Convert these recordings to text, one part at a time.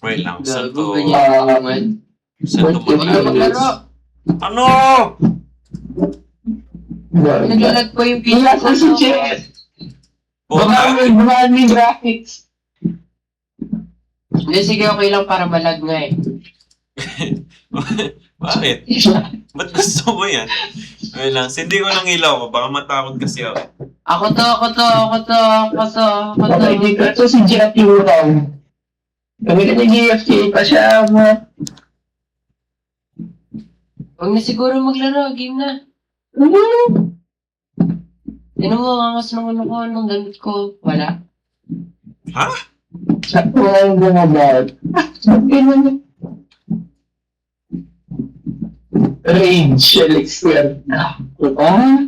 Wait lang, saan Gago, to? ganyan naman. Saan to Huwag na maglaro. Ano? Naglalag pa yung Wala PC ko. ko si Jet. Puta. Baka may graphics. Hindi, sige, okay lang para malag nga eh. Bakit? Ba't gusto mo yan? Wait lang, sindi ko ng ilaw ko. Baka matakot kasi ako. Ako to. Baka hindi ka to si Jet yung wrong. Kami ka nag-EFT pa siya. Huwag na siguro maglaro, game na. Tinan mo, angas naman ako nung damit ko. Wala. Ha? Sakto lang yung about. Sabi na. Rage, elixir. Ako ba?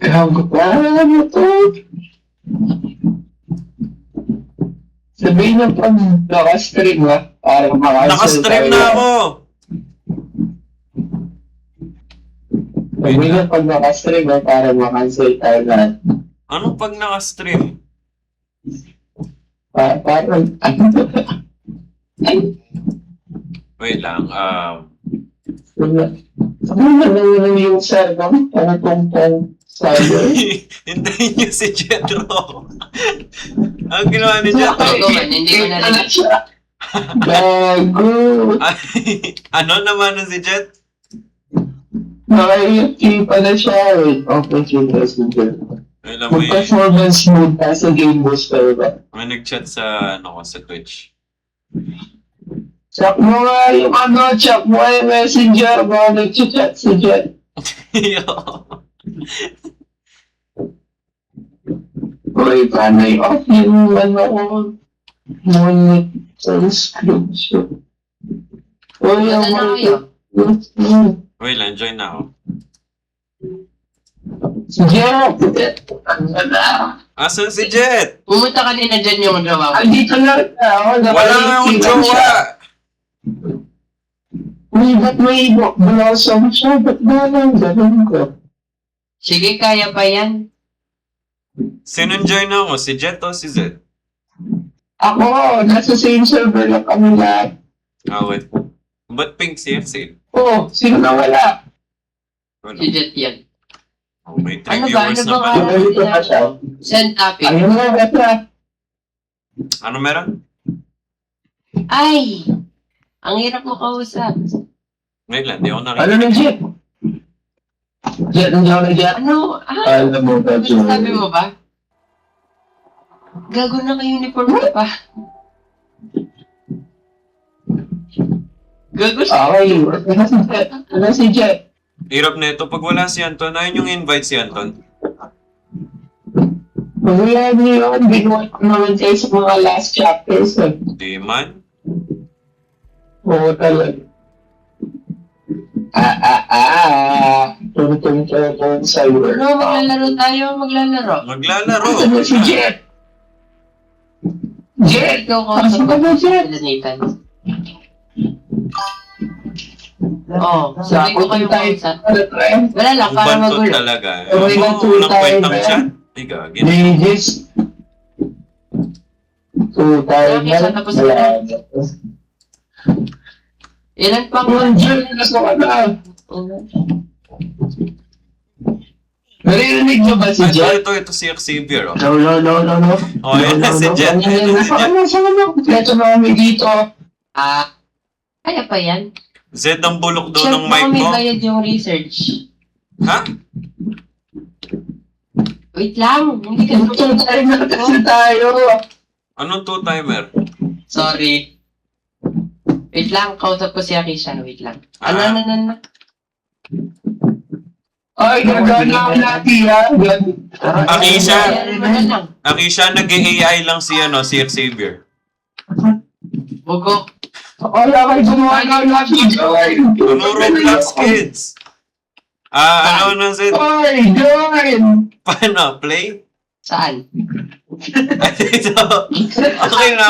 Gago ba? Ano to? Sabihin na pag nakastream ha. Parang Nakastream na ako! Sabihin na pag nakastream ha. Parang makancel tayo lahat. Ano pag nakastream? Parang Wait lang, sabihin na lang yung server. Pang cyber. hintayin niyo si Jetro. Ang ginawa ni Jetro. Gago man, hindi ko narinig. Gago. Ano naman si Jet? Naka-EFT pala siya. Okay, messenger. Alam mo yun. Mag-performance mode pa sa game booster ba? May nag-chat sa, sa Twitch. Check mo nga yung check mo yung messenger mo. Nag-chat si Jet. Uy, paano i-off yung ngunit sa description? Uy, Wala na kayo. Wait lang, join na ako. Si Jet! Ano na? Asan si Jet? Pumunta kanina dyan yung jowa ko. Andito na ako. Wala nga akong jowa! Uy, ba't may blossom siya? Ba't ba lang ganun ko? Sige, kaya pa yan. Sinong join ako? Si Jet o si Zed? Ako, nasa same server lang kami lahat. Wait. Ba't pink CFC? Oh, sino na wala? Wala. Si Jet yan. Oh, may 3 Ano ba? viewers Ano na ba? pala. Dito na siya. Send topic. Ayun na, Betra. Ano meron? Ay! Ang hirap mo kausap. Wait lang, di ako Ano nakikita. na, Jet? Jet, nandiyan na, Jet. Ano? Alam mo ba, Ano sabi mo ba? Gago na ka-uniform ka pa. Gago siya. Okay, ano si Jet? Ano si Jet? Hirap na ito. Pag wala si Anton, ayun yung invite si Anton. Wala niyo yun. Binuhat ko naman kayo sa mga last chapters. Di man. Oo, talaga. Tungtong sa'yo. Ano, maglalaro tayo, maglalaro. Maglalaro. Asan na si Jet? Jet! Ikaw Asan ka ba, Jet? Nathan. Oo, sabi ko kayo kausap. Wala lang, Ang para bantot magulo. talaga. Okay, Ano, nag-two walang time, kwentang eh. chat. Ika, gina. Ladies. So, tayo Okay, so tapos na. Ilan pa ko? Jet, nasa ka na. Naririnig niyo ba si Ay, Jet? ito si Xavier. Oh. No. Oh, yan na si Jet. Yan na si Jet. Ito na kami dito. Kaya pa yan? Zed ang bulok daw Siyempre ng mic may mo. bayad yung research. Ha? Wait lang, hindi ka Ito tayo na kasi tayo. Anong two-timer? Sorry. Wait lang, kausap ko si Akisha. Wait lang. Ano. Ay, gagana ako natin ha. Akisha. Lang. Akisha, nag-AI lang si Xavier. Bugok. Wala kayo gumawa ng natin. Ano Roblox Kids? Ano na Zed? Ay, join! Paano? Play? Saan? Ito. Okay na.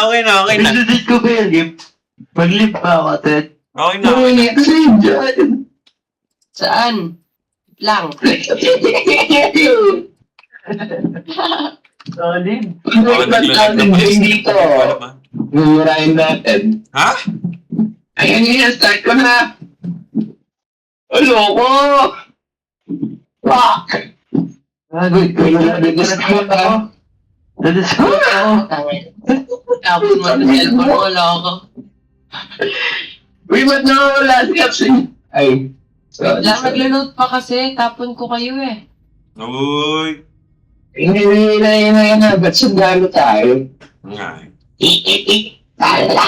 Pinadit ko ba yung lip? Mag-lip pa ako, Ted. Okay na. Uy, kasi dyan. Saan? Wait lang. Solid. Oh, Naglag naglalag na natin pala. game dito. Wala ba? Mumurahin natin. Ha? Ayan yun, start ko na. Loko! Fuck! Nag-discount ako. Nag-discount ako. Tapos mo sa cellphone mo, loko. Uy, ba't nawawala si Kapsi? Ay. Sorry. Lang naglo-load pa kasi, tapon ko kayo eh. Uy. Hindi na. Ba't sundalo tayo? Nga. Tala!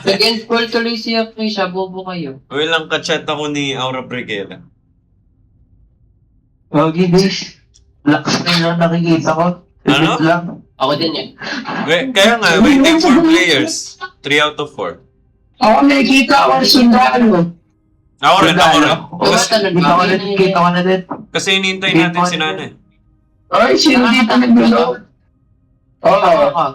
Nag-install tuloy si Akisha, bobo kayo. Uy lang ka-chat ako ni Aura Briguela. Pogi days. Lakas na lang nakikita ko. Ano? Isip lang. Ako din eh. Kaya nga, waiting for players. 3 out of 4. Ako nakikita ako ng sundalo. Ako rin. Basta Kita ko na din, kita ko na din. Kasi hinihintay natin si Nanay. Ay, sino dito naglo-load? Oo. Ako.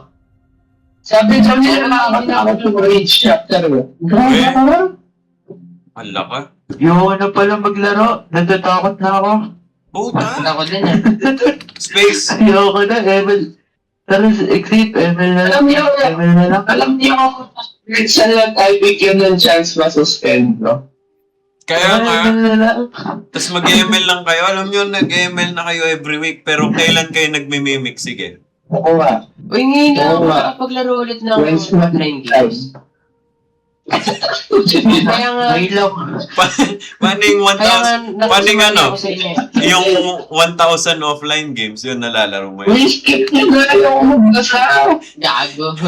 Sabi daw nila nakakatakot yung rage chapter mo. Grabe Eh. ka ba? Hala ka. Yung ano pala maglaro, natatakot na ako. Puta. Ako din eh. Space. Ayoko na, ML. Tara, exit, ML na lang. Alam niyo, ML na lang. alam niyo, minsan lang tayo bigyan ng chance masuspend, no? Kaya nga. ML na lang. Tapos mag-ML lang kayo. Alam nyo, nag-ML na kayo every week. Pero kailan kayo nagmimimic? Sige. Oo nga. Uy, ngayon na ako Oo nga. makapaglaro ulit ng When's online games. Kaya nga, Ngayon lang. Paano yung kaya nga, 1,000? Paano yung ano? ako sa inyo. Yung 1,000 offline games, yun nalalaro mo yun. Uy, skip nyo na yung magbasa. Gago.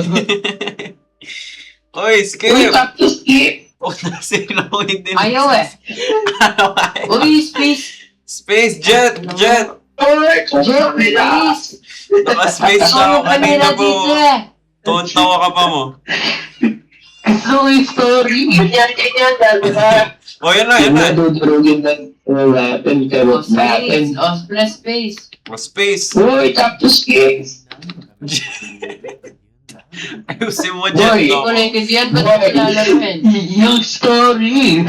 Oy, Uy, skip! tap to skip. Oh, sino hindi na- Ayaw eh. Uy, space. Space, Jet! Uy, sorry na. Please. Naka-space Gusto na ako mo kanina kanina po. dito eh. Tawa ka pa mo. Gusto ko yung story. Ganyan, dami na. O, yan na, yan na. Nadudurugin na natin, Oh, karot space. natin. Oh, plus space. O, space. Uy, tap to skip. Ayusin mo, Jet. Boy. Hindi ko No? naintindihan ba't Boy. nilalaruin? Yung story.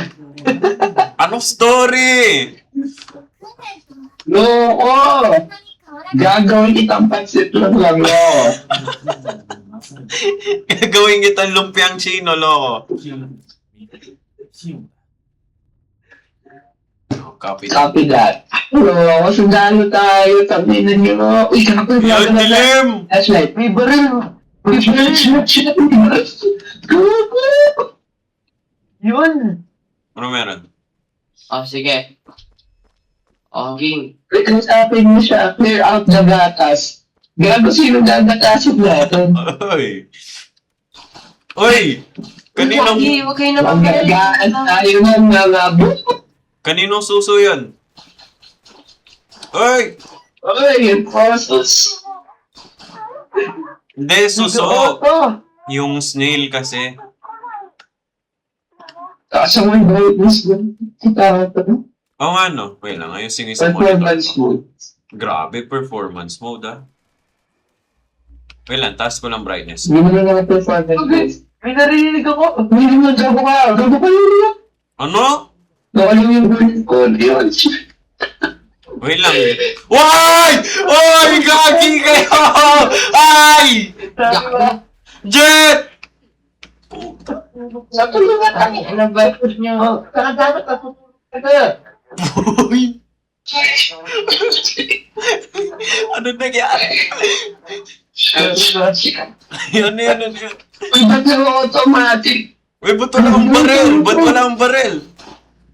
Anong story? Loko! Gagawin kitang pansit lang no. Gagawin kitang lumpiang chino, loko. Oh, copy that. Copy that. Loko, sundalo tayo. Tabinan niyo. Uy, kapag Yan, dilim! flashlight. May baril. Uy, shit. Yun. Ano meron? Oh, sige. Oh, ging. Wait, ang sabi mo siya, clear out the gatas. Gago, sino gagatasin natin? Oy! Oy! Kaninong, Hindi, huwag kayo naman Magagaan tayo ng mga buko. kaninong suso yan? Oy! Uy, yung process. Hindi, suso. Oh. Yung snail kasi. Kaso may brightness doon. Kita ito. Oo nga, no? Wait lang, ayusin ko yung Performance mode. Grabe, performance mode, ah. Wait lang, taas ko lang brightness. Hindi mo na nga performance mode. May narinig ako. Hindi mo gago ka. Gago ka yun. Ano? Nakalim yung burning code. Yun. Wait lang. Why? Oy! Gagi kayo! Ay! Gago. Jet! Sa tulungan Ang tayo. ano ba niyo? Dapat ako. Ito. Uy! Ano nangyari? Ano yan? Uy, ba't yung automatic? Uy, ba't wala ang baril? Ba't wala ang baril?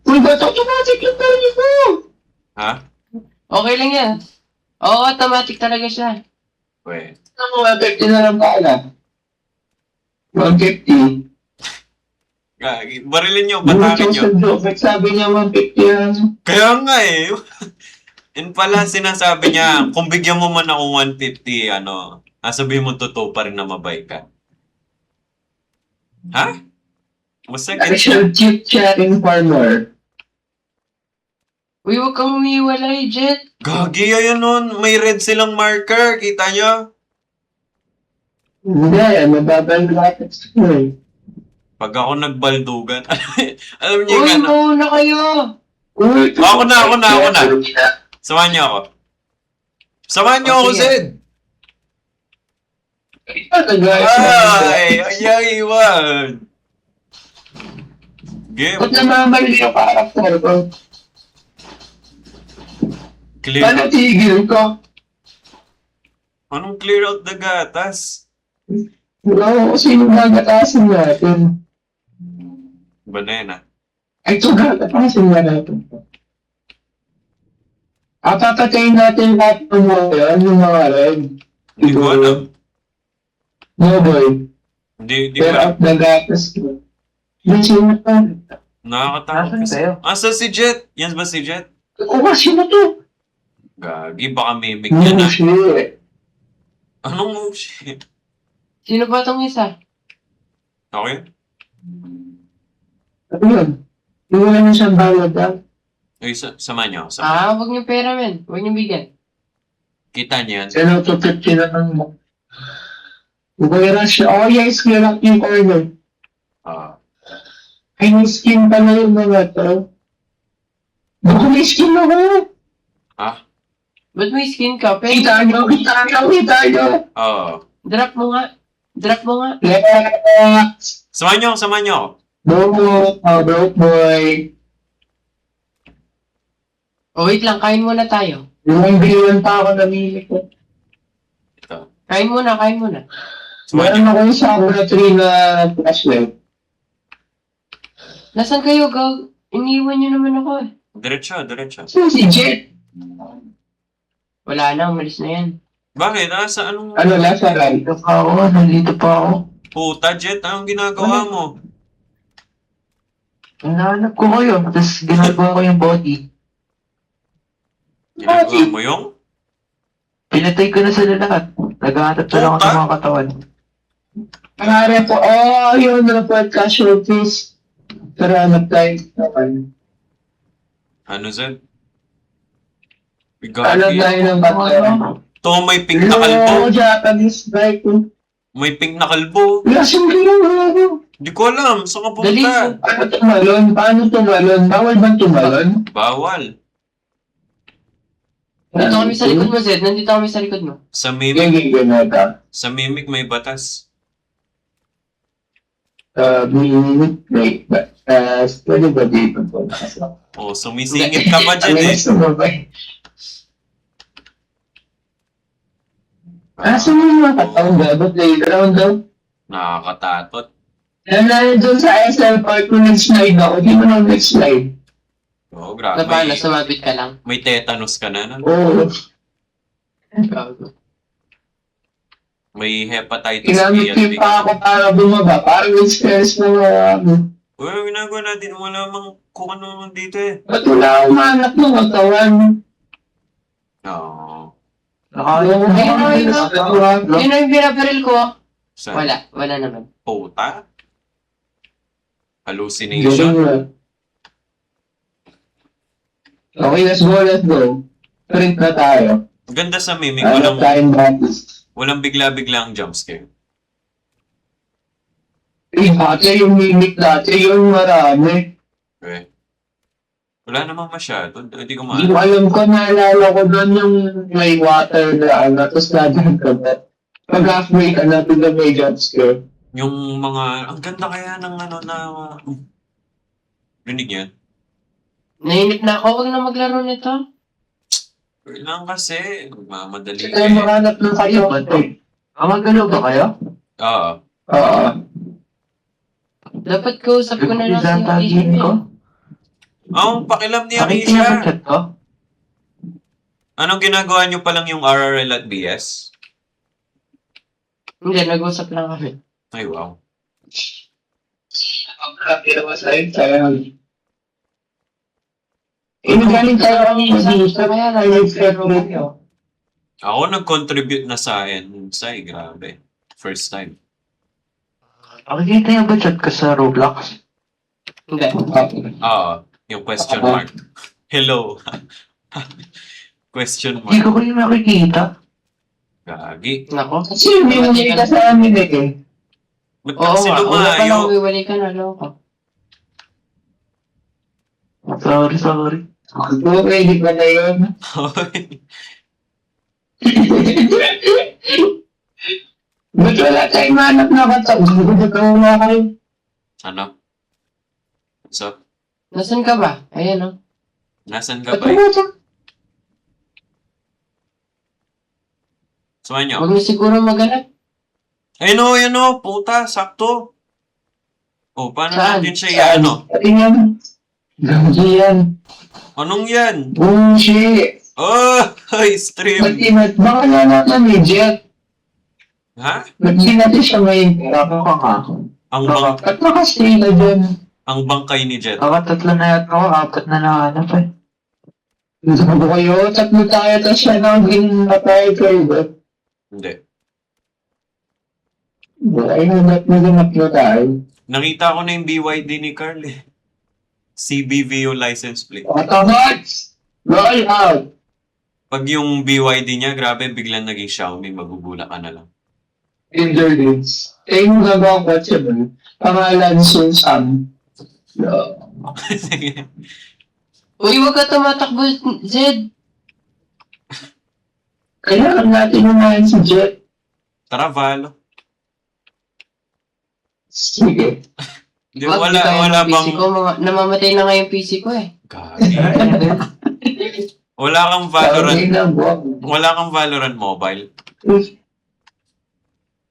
Uy, ba't automatic yung tayo ko? Ha? Okay lang yan. Oo, automatic talaga siya. Wait. Ano, 150 na lang pala. 150. Gagi. Barilin nyo, batakin nyo. Ba't sabi niya 150 yan? Kaya nga eh. Yun pala sinasabi niya, kung bigyan mo man ako 150, sabihin mo totoo pa rin na mabay ka. Ha? Basta I gets shall keep chatting for more. Uy, huwag kang umiwalay, Jet. Gagi, ayun nun. May red silang marker. Kita nyo? Hindi, mababang graphics ko eh. Pag ako nagbaldugan, alam niyo Uy, yung ano? mauna kayo. Uy, Ako na. Samahan niyo ako. Samahan niyo Oh, ako, sige. Zed. Ay! Ay, iwan! Game. Ba't namamali yung karakter ko? Clear. Paano tigil ko? Anong clear out the gatas? Wala ko sino gagatasin natin. Banana. Ay, ito gagatasin na natin. Papatayin natin lahat ng mga yan, yung mga red. Hindi ko alam. No boy. Hindi ko Pero alam. out na gatas ko. Yan sino to? Nakakatakot Nasaan kasi. kayo? Asa si Jet? Yan ba si Jet? Ako sino to? Gagi, baka mimic yan No ah. shit. Anong oh shit? Sino ba tong isa? Okay? Ano yun? Iwala niyo siyang bawal daw. Ay, sama niyo. Sama. Huwag niyo pera, men. Huwag niyo bigyan. Kita niyo yan. Sino to 50 na ng mo? Uwala siya. Oh yes, clear up yung corner. Ah. Ay, may skin pala yung mga to. Baka may skin ako. Ah? Ba't may skin ka? Kita Pero, nyo, kita nyo, kita nyo. Oo. drop mo nga. Drop mo nga. Let's. Sama niyo, sama niyo. Broke, broke boy. O wait lang, kain muna tayo. Yung billion pa ako namili ko. Ito. Kain muna, kain muna. Sama niyo. Meron ako yung Sakura 3 na flashlight. Nasaan kayo, Gag? Iniwan niyo naman ako eh. Diretso, diretso. Sino si Jet? Wala na, umalis na yan. Bakit? Nasa anong... Ano, nasa right? Nandito pa ako, nandito pa ako. Puta, Jet, anong ginagawa mo? Hinahanap ko kayo, tapos ginagawa ko yung body. Ginagawa mo yung? Pinatay ko na sila lahat. Naghahanap na lang ako ng mga katawan. Pangarap ko, yun na po, casualties. Tara, tayo naman. Ano, Zed? Ano Gagi. tayo ng bato? To, may pink na kalbo. No, Japanese bike. May pink na kalbo. Lasing ka lang, Di ko alam. Saan ka Dali. pumunta? Paano tumalon? Paano tumalon? Bawal bang tumalon? Bawal. Nandito kami sa likod mo, Zed. Nandito kami sa likod mo. Sa Yung mimic, giganata. sa mimic may batas. Wait, pwede ba dito po? Oh, sumisingit ka pa dyan eh. Asa mo yung mga kataon dapat playground daw? Nakakatatot. Nanalo doon sa SL Park kung nag-slide ako, di mo na nag-slide. Oo, Na grabe. paano, sumabit ka lang. May tetanus ka na. Oo. May hepatitis Kinamit B yung pa ako para bumaba. Parang experience na marami. Uy, ang ginagawa natin. Wala mang kung ano naman dito eh. Ba't wala akong manap ng katawan? Oo. Yun ang binabaril ko. Sa Wala naman. puta? Hallucination? Okay, let's go. Print na tayo. Ganda sa mimic. Ano tayong bodies? Walang bigla-bigla ang jumpscare. Dati yung mimic dati, yung marami. Okay. Wala namang masyado. Hindi ko Hindi ko maano. alam ko, naalala ko doon yung may water na ano, tapos nadyan ka ba? Pag halfway ka na, bigla may jump scare. Yung mga... Ang ganda kaya ng ano na... Rinig yan? Nainip na ako. Huwag na maglaro nito. Lang kasi. Magmamadali Sige tayo eh. makahanap ng kayo. Magano ba kayo? Oo. Oo. Dapat kausap ko na lang si Isang tagin Keisha. ko? Ang pakilam ni Nakikita ba Aisha. chat ko? Anong ginagawa nyo palang yung RRL at BS? Hindi, nag-usap lang kami. Ay, wow. Ang happy naman sa'yo, sayang. Galing tayo kami dito. Kaya lang, nag-laro kayo. Ako nag-contribute na sa Ensay. Grabe. First time. Nakikita niyo ba chat ko sa Roblox? Hindi. Oo. Yung question mark. Hello. Question Hindi mark. ko rin nakikita. Gagi. Nako. Kasi hindi ka sa amin eh. Ba't Oo kasi nga. Una pa lang, lumayo? umiwalay ka na. Loko. Sorry. Okay, di ba na yun? Ba't wala tayong manap na katak? Gugulat ka wala kayo. Ano? So, Nasaan ka ba? Ayan, oh. nasan ka Ba't ba? wala siya? Sumahan nyo. Huwag na siguro maghanap. Ayun o, yun o. Puta, sakto. O, paano Saan? natin siya ano? Pati yan. Gagi yan. Anong yan? Bullshit. Oh, ay, stream. Baka na natin ni Jet. Ha? Ba't di natin siya may Ako ka nga. Ang bang At nakastay na dyan. ang bangkay ni Jet. Ako, tatlo na yata ako. Apat na nahanap eh. Sabi kayo, tatlo tayo, tapos siya na ang ginatay kayo. Hindi. Ay, hanap na tayo. Nakita ko na yung BYD ni Carl eh. CBVO license plate. Autobots! Roll out! Pag yung BYD niya, grabe, biglang naging Xiaomi, magugula ka na lang. Endurance. Eh, yung gagawang kotse mo, pangalan Susan. No. Sige. Uy, huwag ka tumatakbo, Zed. Kailangan natin umahin si Jet. Tara, Valo. Sige. Di, Wag, wala, di kaya wala ng bang... PC ko. Namamatay na nga yung PC ko eh. Gagi. Wala kang Valorant. Sabi na, buwag. Wala kang Valorant mobile.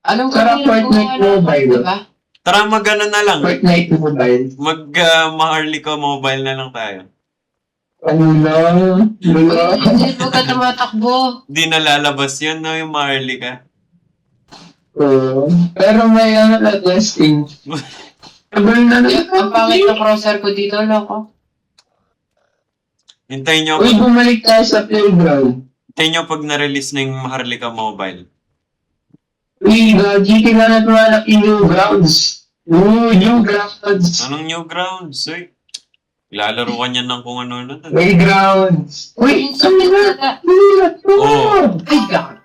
Alam ko Sarap Fortnite mobile. diba? Tara, mag-ano na lang. Fortnite mobile. Ma-Harley ko mobile na lang tayo. Ano na? Wala. Zed, huwag ka tumatakbo. Di nalalabas yun, no? Yung ma-Harley ka. Pero may ano na testing. Sabay na Ang pangit na crosshair ko dito, loko. Hintayin nyo, Uy, bumalik tayo sa playground. hintayin nyo pag na-release na yung Harley ka mobile. Uy, GT na natumalak yung new grounds. New grounds. Anong Newgrounds? Uy, lalaro ka niyan ng kung ano na. May grounds. Uy, Minsan sabi din na. talaga. Oh. Ay, God.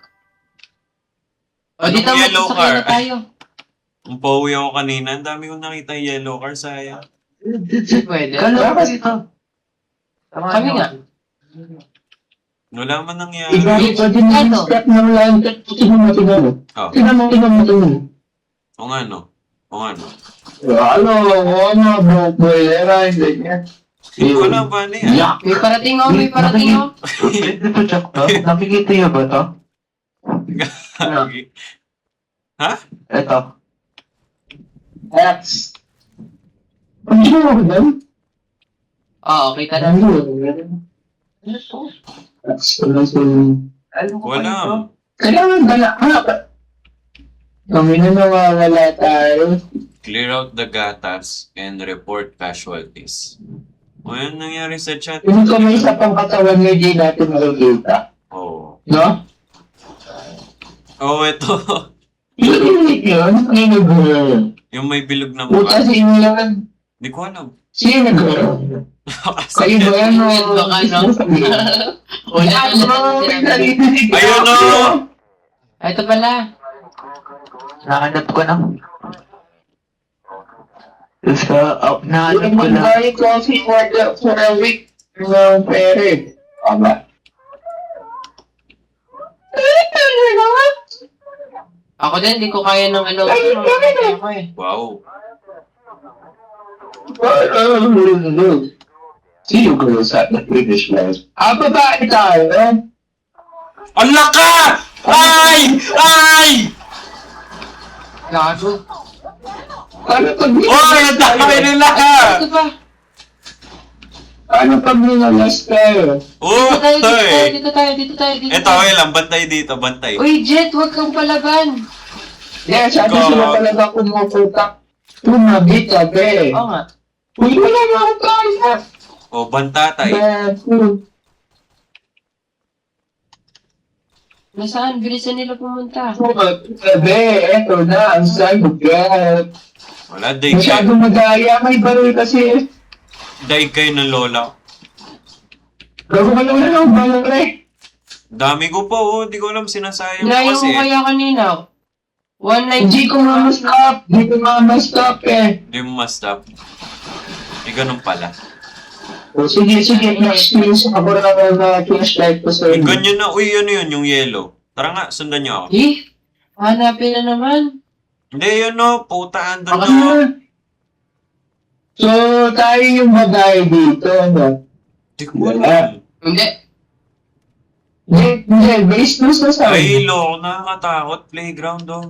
O, Anong dito yellow magsasakay car? na tayo. Ang pauwi ako kanina, ang dami kong nakita yung yellow car, sayang. Pwede. Kala ko dito. Kami nga. Wala man nangyari. Ibalik ko din yung Ano? step ng lantern. Tingnan mo, tingnan mo. Oh, Tingnan mo, tingnan mo, tingnan mo. o nga no. O nga no. Ano, bro, boy, era, hindi niya. Wala ba na yan? Yak! May parating ako, may parating ako. Pwede pa check to? Nakikita niyo ba to? Gagi. Ito. X. Ang ginawa ko doon? Oo, kita na. X ko lang sa... Wala. Kailangan ba na? Kami na nawawala tayo. Clear out the gatas and report casualties. O yan nangyari sa chat. Hindi ko may isa pang katawan na hindi natin makikita. Oh. No? Oh, ito. Hindi yun. Ano nag-girl? Yung may bilog na Puta mukha. sino yan? Di ko alam. Sino nag-girl? Kayo ba yan? Baka, no? Wala Ay, na bro, may sinabi. narinig Ayun, ako. no! Ito pala. Nahanap ko na. Tapos nahanap Yung ko na. mag-buy coffee for a week. Ng pere. Aba. Ako din, di ko kaya ng ano. Ako eh. Wow. See you girls at the British Life. Babae tayo. Ang laka! Ay! Ay! Gago. Ano pag Oy! Ang dami nila! Ito pa. Ano pag ninalas tayo? Oh! Dito tayo. Ito, okay lang. Bantay dito. Bantay. Uy, Jet, huwag kang palaban. Yeah, sabi God. sila talaga kumukutak. Tumabit sabi. Oo nga. Uy, wala na ako kaya. O, bantatay. Nasaan? Bilisan nila pumunta. Sabi, eto na, ang sagot. Wala, daig Masyado kayo. madaya, may baril kasi. Daig kayo ng lola. Gago ka lang na lang, baril eh. Dami ko pa, oh. Di ko alam sinasayang ko Inayo kasi. ko kaya kanina. 190. Hindi ko ma-stop, hindi ko ma-stop eh. Hindi mo ma-stop. Di ganun pala. O sige, next please, ako na lang na flashlight ko sa May inyo. ganyan na. Uy, ano yun? Yung yellow. Tara nga, sundan nyo ako. Eh? Hanapin na naman. Hindi, yun no. Puta, andun Ako no. na. So, tayo yung babae dito, no? Hindi ko alam. Hindi. Hindi, based mo sa Ay, sabi. loko, nakakatakot. Playground do.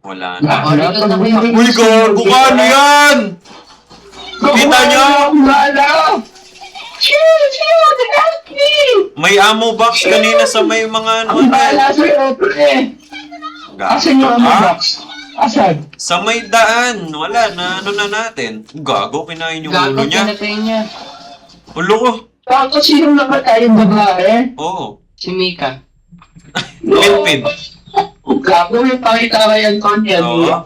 Wala na. Oh, dito na kayo. Uy, gago ka, ano yan? Kita niyo? Wala! May ammo box kanina sa may mga ano. Ang bahala sa'yo, pre! Asan yung ammo Ah, box? Asan? sa may daan. Wala na, ano na natin. Gago, kinain yung ulo Gago, niya. pinatay niya. Ulo ko. Bakit sino namatay yung babae? Oo. Si Mika. Pinpin. Gago yung pakita kay Antonia. Oo.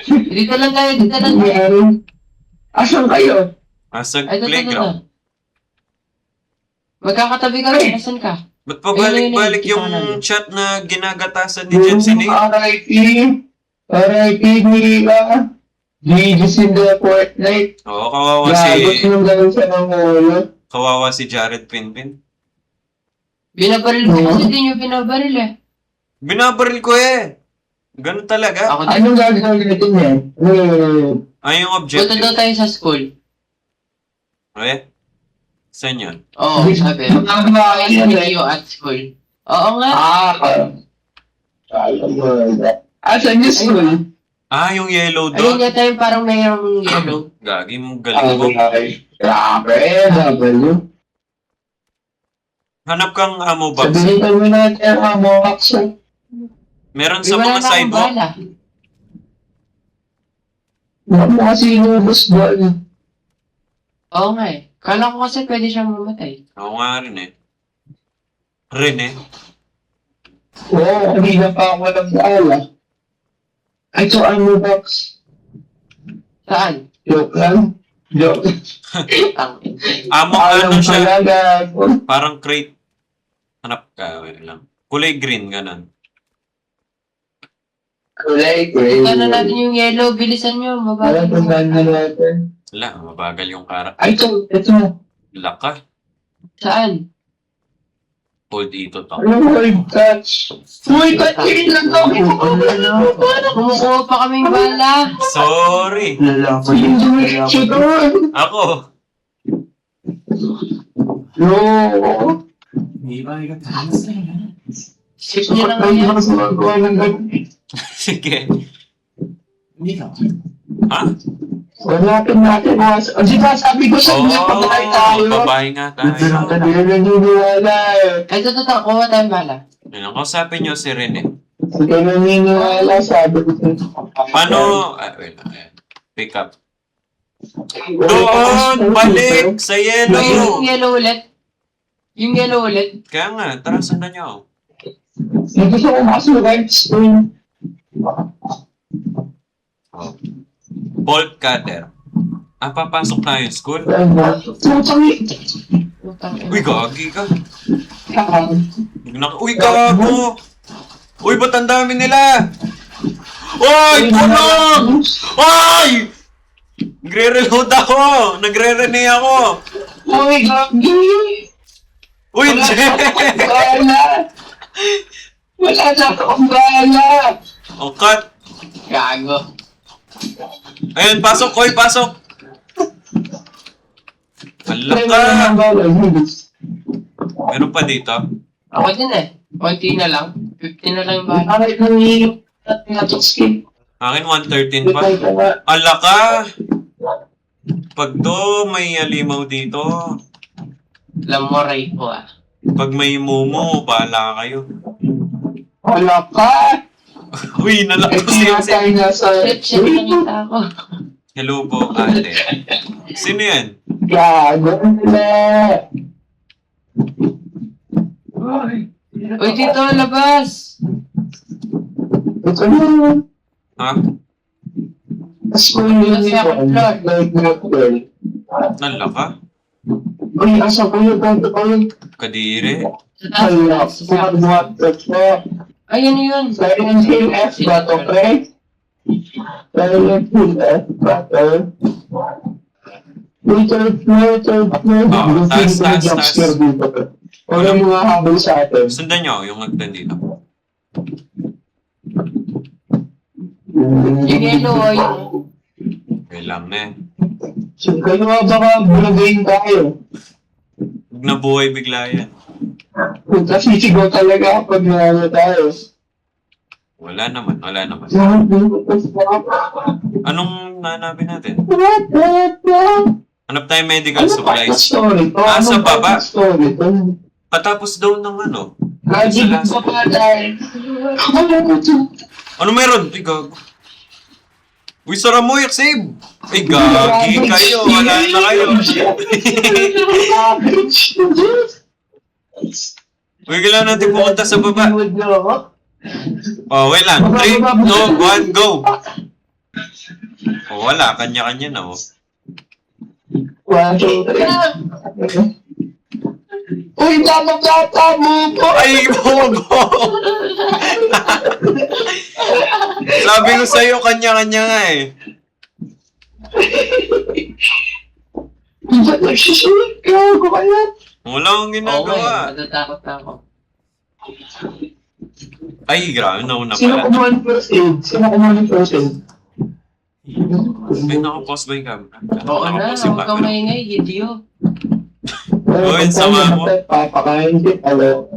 Dito lang tayo, dito lang tayo. Meron. Asan kayo? Asa Ay, dito, dito. playground. Magkakatabi ka rin. Nasaan ka? Ba't pabalik-balik Ayun, yung ayun, ayun. chat na ginagatasan ni Jensen eh? R.I.P. R.I.P. Mila. Jesus in the Fortnite. Oo, kawawa Gago si... yung gawin siya ng ulo. Kawawa si Jared Pinpin. Binabaril ko kasi di nyo binabaril eh. Binabaril ko eh. Ganun talaga. Ako din. Anong gagawin natin yan? Ay, yung Punta objective. daw tayo sa school. Eh? Saan yun? Oo, sabi. Kaya sa video at school. Oo nga. Asan yung school? Ah, yung yellow Ayun dot. yata yung parang mayroong yellow. Gagi mong galing mo. Grabe, W. Hanap kang ammo box. Sabihin mo natin ang ammo box. Meron Di sa wala mga na akong sidewalk. bala. Huwag mo kasi inubos ba? Oo nga eh. Kala ko kasi pwede siyang mamatay. Oo nga rin eh. Rin eh. Oo, kanina pa ako ng bala. Ay, ito ammo box. Saan? Joke lang. Joke. Ang Ammo Alam ano siya. pala, gago. Parang crate. Hanap ka. Wait lang. Kulay green, ganun. Kulay, gray. Ito na natin yung yellow. Bilisan nyo. Wala Mabagal pa mo. na natin. Wala, mabagal yung karak. Ay, ito. Laka. Saan? Hold ito to. Ano word touch? Uy, touching lang to. Kumukuha pa kaming bala. Sorry. Lalaman Sino yun. dumiretso doon? Ako. No. Ship nyo na nga yan. Sige. Ha? Hanapin natin mga... O, di ba sabi ko sa inyo, pagkain tayo. Babae nga Ganda lang tayo. Hindi na naniniwala eh. Ay, ito, kuha tayong bala. Yan, kausapin nyo si Rene. Hindi ka naniniwala, sabi ko. Paano? Wait lang. Ayan. Pick up. Doon! Balik! Sa Yung yellow! yellow ulit. Yung yellow ulit. Kaya nga, tara, sundan nyo. Hindi ko kumakas right screen. Oh. Bolt cutter. Ah, papasok na yung school? Utang ina. Uy, gagi ka. Uy, gago! Uy, ba't ang dami nila? Uy, tulong! Uy! Nagre-reload ako! Nagre-rene ako! Uy, gagi! Uy, Jen! Bala! Wala na akong bala! Oh, cut! Gago. Ayun, pasok! Uy, pasok! Ala ka! Meron pa dito? Ako din eh. Konti na lang. 50 na lang yung bala. Bakit nangyayok natin na skin? Akin 113 pa. Ala ka! Pag do, may alimaw dito. Lamoray ko ah. Pag may mumo, bahala kayo. Wala ka! Uy, nalak Ay, ko siya. tayo nasa... Shit, nakita ako. Hello po, ate. Sino yan? Gago nila! Uy, dito, labas! Ito na. Ha? School uniform. Second Like not well. Nalak ka? Uy, asa ko yung ganito ko yung... Kadire? Sa taas, sa taas. Bumat ko. Ay, ano yun? Silent Hill F ba to, pre? Silent Hill F ba to? Later. Oh, taas. Walang mga habol sa atin. Sundan nyo yung hagdan dito. Yung yellow, yung... Okay lang na. So, kayo nga baka bulagayin tayo. Huwag na buhay bigla yan. Kasi sigaw talaga kapag nalala tayo. Wala naman. Anong nanapin natin? Hanap tayo medical supplies. Story to? Ah, sa baba. Story to? Patapos daw ng ano? Lagi ba pa tayo? Ano meron? Ay, gago. Uy, sara mo, save! Ay, gagi kayo. Wala na kayo. Uy, kailangan natin pumunta sa baba. Oh, wait lang. 3, 2, 1, go! Oh, wala. Kanya-kanya na, oh. 1, 2, 3. Uy, tama mo po! Ay, bobo! Sabi ko sa'yo, kanya-kanya nga eh. Ba't nagsusunod ka? Ako kaya? Wala akong Okay, ginagawa. matatakot na ako. Ay, grabe. Nauna Sino pala. kumuha ng first aid? Ay, naka-pause ba yung camera? Oo na, Naka-pause yung huwag kang camera. maingay, video. Uy, sama mo. Papakain din, alo.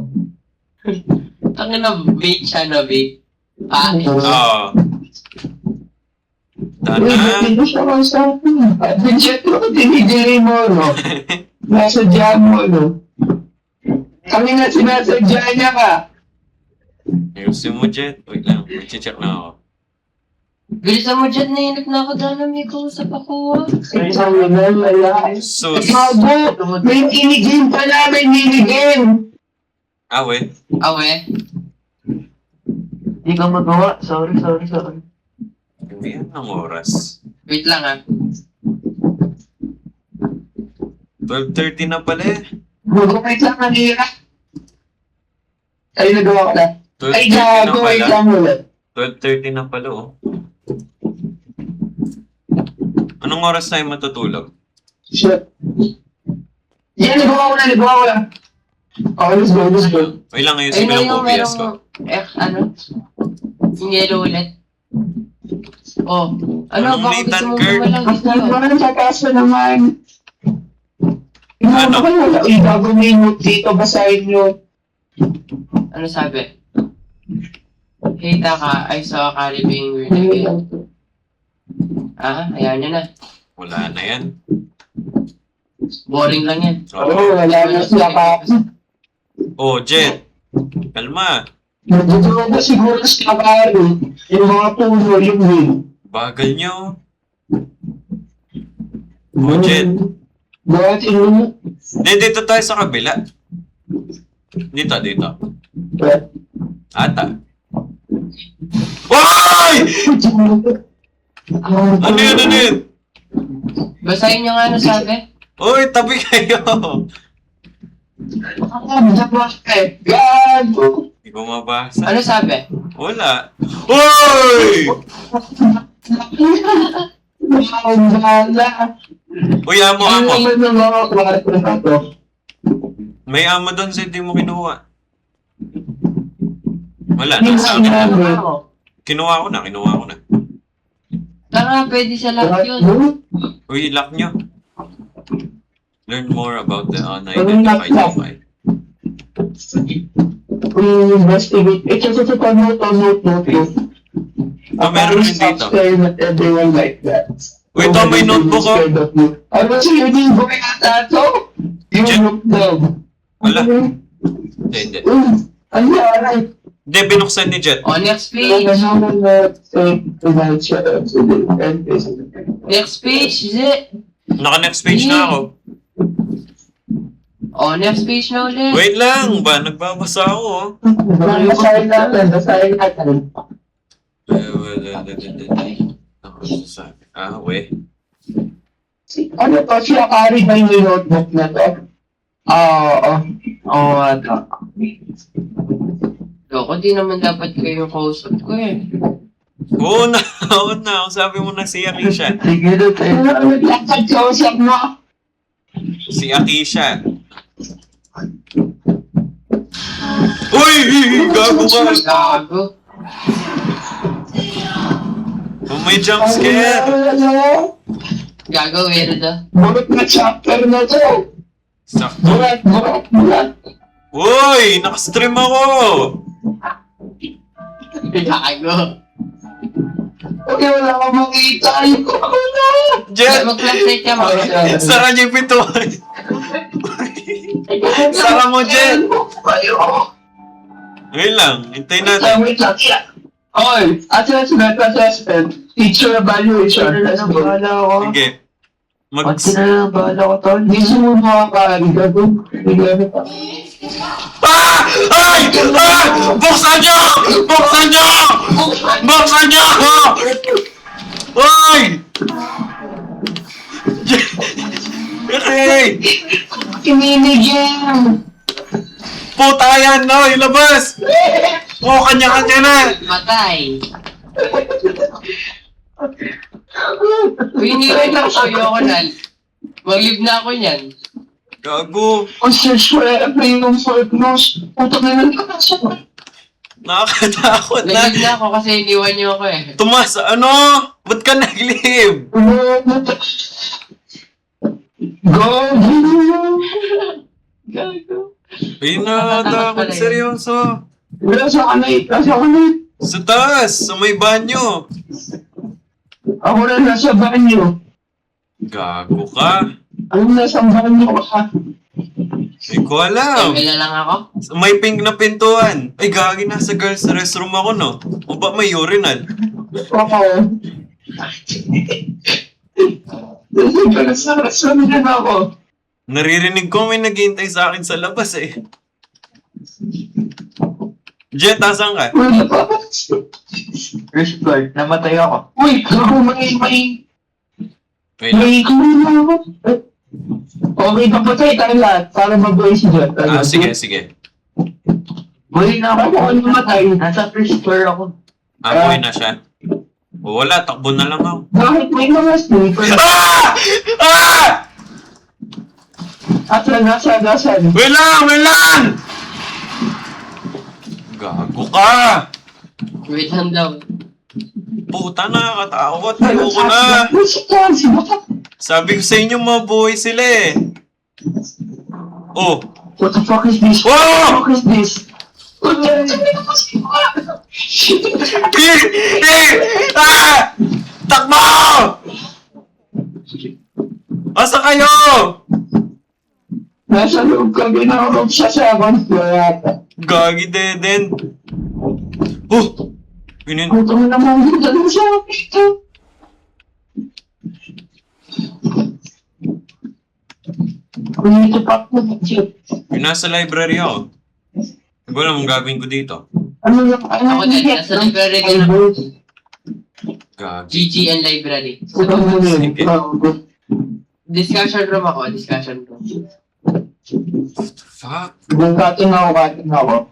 Ang na, bait siya na bait. Pangit. Oo. Tana. Hindi siya kausapin. Adventure ko, dinidiri mo, no? Nasadya mo, no? Kami na sinasadya niya ka. Ayusin mo, Jet. Wait lang. Check na ako. Bilisan mo dyan, nainip na ako dahil may kausap ako. Sabi na, wala. Sus. Bago, may minigame pala, may minigame. Awe. Awe, Hindi ka magawa. Sorry. Hindi yan ang oras. wait lang ah. 12:30 na pala eh. Mag-wait lang kanina. Ay, nagawa ko na. 12:30 Ay, na gago, wait pala. lang ulit. 12:30 na pala, oh. Anong oras tayo matutulog? Shit. Yan, nagawa ko na. Okay, let's go. Wait lang, ayusin Ayun ko na lang yung OBS ko. ano? Yung yellow ulit. Oh, ano, Anong baka Nathan gusto mo Kirk? walang video. Parang sa kaso naman. Ano? Uy, bago may note dito, basahin nyo. Ano sabi? Hey, Taka, I saw a Kali being weird again. Ah, ayan niya na. Wala na yan. Boring lang yan. Oo, wala na siya pa. Oh, Jet. Kalma. Nagduduro ba siguro sa kakari? Yung mga puno, yung win. Bagal nyo. Oh, Jet. Bakit ino? Dito tayo sa kabila. Dito. Ata. Why? Ano yun? Basahin niyo nga ano sabi. Uy, tabi kayo. Gago! Hindi ko mabasa. Ano sabi? Wala. Uy! Uy, amo. May amo doon sa hindi mo kinuha. Wala na. Sa akin na. Kinuha ko na. Tara, pwede sa lahat yun. Uy, lock nyo. Learn more about the unidentified device. Investigate. Ito sa note. Meron din dito. Not everyone like that. Uy, ito may notebook ko. Ano siya yung boy ata to? Yung Jet. notebook. Wala. Hindi. Ano yan? Hindi, binuksan ni Jet. Oh, next page. Next page, is it? Naka-next page na ako. Oh, next page na ulit. Wait lang ba? Nagbabasa ako, oh. Basahin natin. We. Ano to? Siya carry ba yung notebook na to? Oo. Loko, di naman dapat kayo kausap ko eh. Oo na. Sabi mo na si Akisha. Sige na tayo. Ano naglakad ka usap mo? Si Akisha. Uy! Gago ka! Gago. Oh, may jump scare! Gago, weirdo. Bulat na chapter na to. Sakto. Bulat. Uy! Nakastream ako! Gago. Okay, wala akong makita. Ayun ko ako na. Jet! Mag-flashlight ka mo. Sara niyo yung pintuan! Sara mo, Jet! Ayo. Ngayon lang, hintayin natin. Wait lang. Oy, assessment. Teacher evaluation. Ano lang bahala ako? Sige. Pati na lang bahala ko, tol. Hindi mo makakariga doon. Ah! Ay! Ah! Buksan niyo! Buksan niyo! Buksan niyo! Uy! Okay! Kininigyan. Puta yan, no? Ilabas! Oo, kanya-kanya na! Matay. Uy, iniwan lang ko. Ayoko na. Mag-leave na ako niyan. Gago! Ang saswerte yung fourth nose. Puta na lang ka sa Nakakatakot na! Nag-leave na ako kasi iniwan niyo ako eh. Tomas, ano? Ba't ka nag-leave? Go! Gago. Ay, nakatakot seryoso. Nasa kanay. Sa taas, sa may banyo. Ako na nasa banyo. Gago ka. Anong nasa banyo ka? Hindi ko alam. Email na lang ako. May pink na pintuan. Ay, gagi, nasa girls restroom ako, no? O ba may urinal? Oo. Nasa restaurant na ako. Naririnig ko may naghihintay sa akin sa labas, eh. Jet, asan ka? Wala pa. First floor, namatay ako. Uy, ako may Wait lang. kumila ako. Okay, papatay tayo lahat para mabuhay si Jet. Sige, sige. Buhay na ako. Ako ano namatay. Nasa first floor ako. Amoy na siya. O, wala, takbo na lang ako. Bakit may mga sniper? Ah! Ah! Asan? Wait lang! Gago ka! Wait lang daw. Puta, nakakatakot. Ayoko na. Sabi ko sa inyo, mabuhay sila, eh. Oh. What the fuck is this? Wow! What the fuck is this? Ah! Takbo! Asa kayo? Nasa loob kami na ako sa second floor. Gagi deden. Oh! Pinin. Putang na mo yung dalawa sa akin. Kunito pa ako. Nasa library ako. Hindi ko alam ang gagawin ko dito. Ano yung Ako din, nasa library din ako. Gagi. GGN library. Discussion room ako, discussion room. Fuck. Katin ako.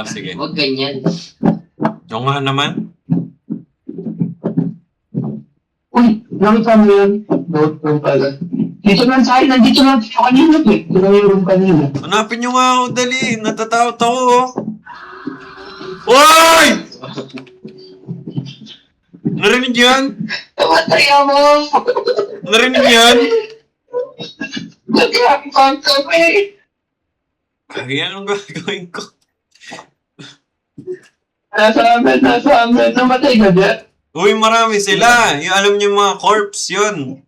Sige. Huwag ganyan. Yung nga naman. Uy, nakita mo yun? Note lang pala. Dito lang sa akin, nandito lang ako kanina. Ito lang yung room kanina. Hanapin nyo nga ako, dali. Natatakot ako, oh. Oy! Narinig yan? Namatay mo! Narinig yan? Nagkakapag kami! Gagi, anong gagawin ko? Nasa amin. Namatay ka dyan? Uy, marami sila. Yung alam niyo mga corpse, yun.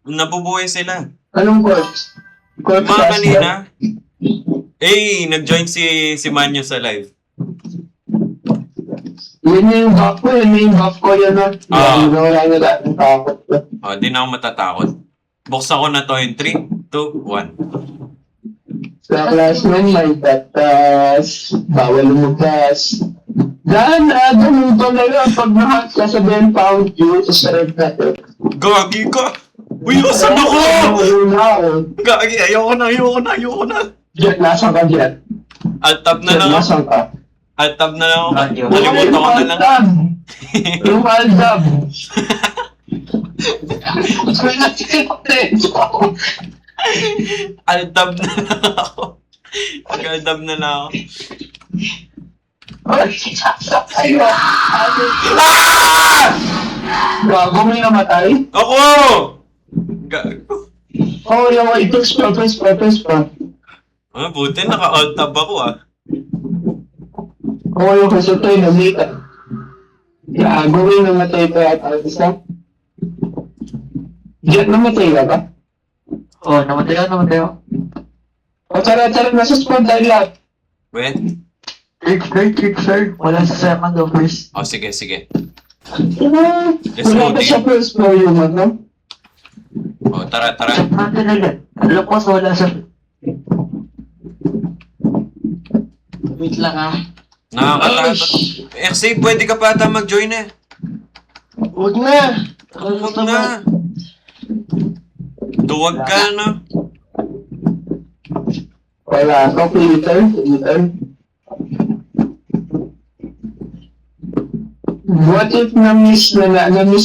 Nabubuhay sila. Anong corpse? Yung mga kanina. Eh, nag-join si Manyo sa live. Yun yung buff ko, yun na. Wala na lahat ng takot ko. Oh, di na ako matatakot. Buksan ko na to in 3, 2, 1. Sa classman, may tatas. Bawal lumagkas. Ganun talaga. Pag nahat ka sa 10 pound yun, sa red natin. Gagi ka! Uy, asan ako? Gagi, ayoko na. Jet, nasan ka, Jet? Alt-tab na Jet, lang ako. nasan ka? Alt-tab na lang ako. Radyo. Nalimutan ko na lang. Yung aldab. Alt-tab na lang ako. Nag-adapt na lang ako. Ay, sasakay mo. Gago, may namatay? Ako! Gago. Oo, yung items pa. Ah, buti naka-alt tab ako ah. Oo, yung kasi tayo namita. Gago, may namatay pa yata. Isa? Diyan namatay ka ba? Oh, namatay ako. O tara, nasa squad tayo lahat. When? Third. Wala sa second o first. Oh, sige. Wala pa sa first floor yung ano? Oh, tara. Check natin ulit. Alam ko sa wala sa... Wait lang ah. Nakakatakot. XC, pwede ka pa ata mag-join eh. Huwag na. Huwag na. Duwag ka na. Wala ako, Peter. What if na-miss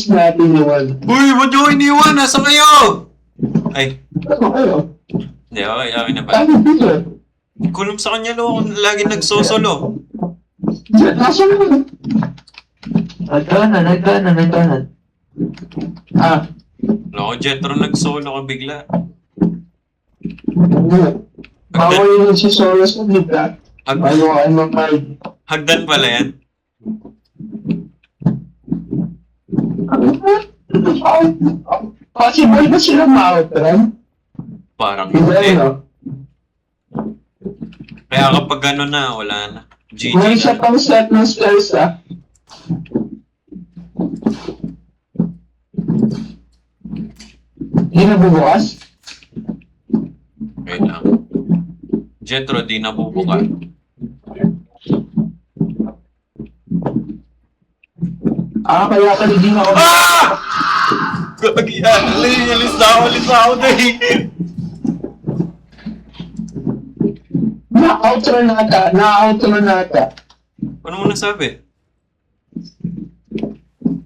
natin yung one? Uy, ba't yung iniwan? Nasaan kayo? Ay, Ano kayo? hindi, okay na ba? Ano, Peter? Kulong sa kanya lo, ako lagi nagsosolo. Nasaan mo? Nagkanan. Ah, Wala ko, Jetro nagsolo ko bigla. bawal yun si Solo sa gitna. Bago ka mag-card. Hagdan pala yan. Possible ba sila ma-outrun? Parang Hindi, hindi. no? Kaya kapag gano'n na, wala na. GG May isa na. pang set ng stairs, ah. Hindi na bubukas? Wait lang. Jetro, di nabubuka. Ah, kaya ka hindi na ako. Ah! Gagi yan. Alis na ako dahil. Na-outrun nata. Ano mo nasabi?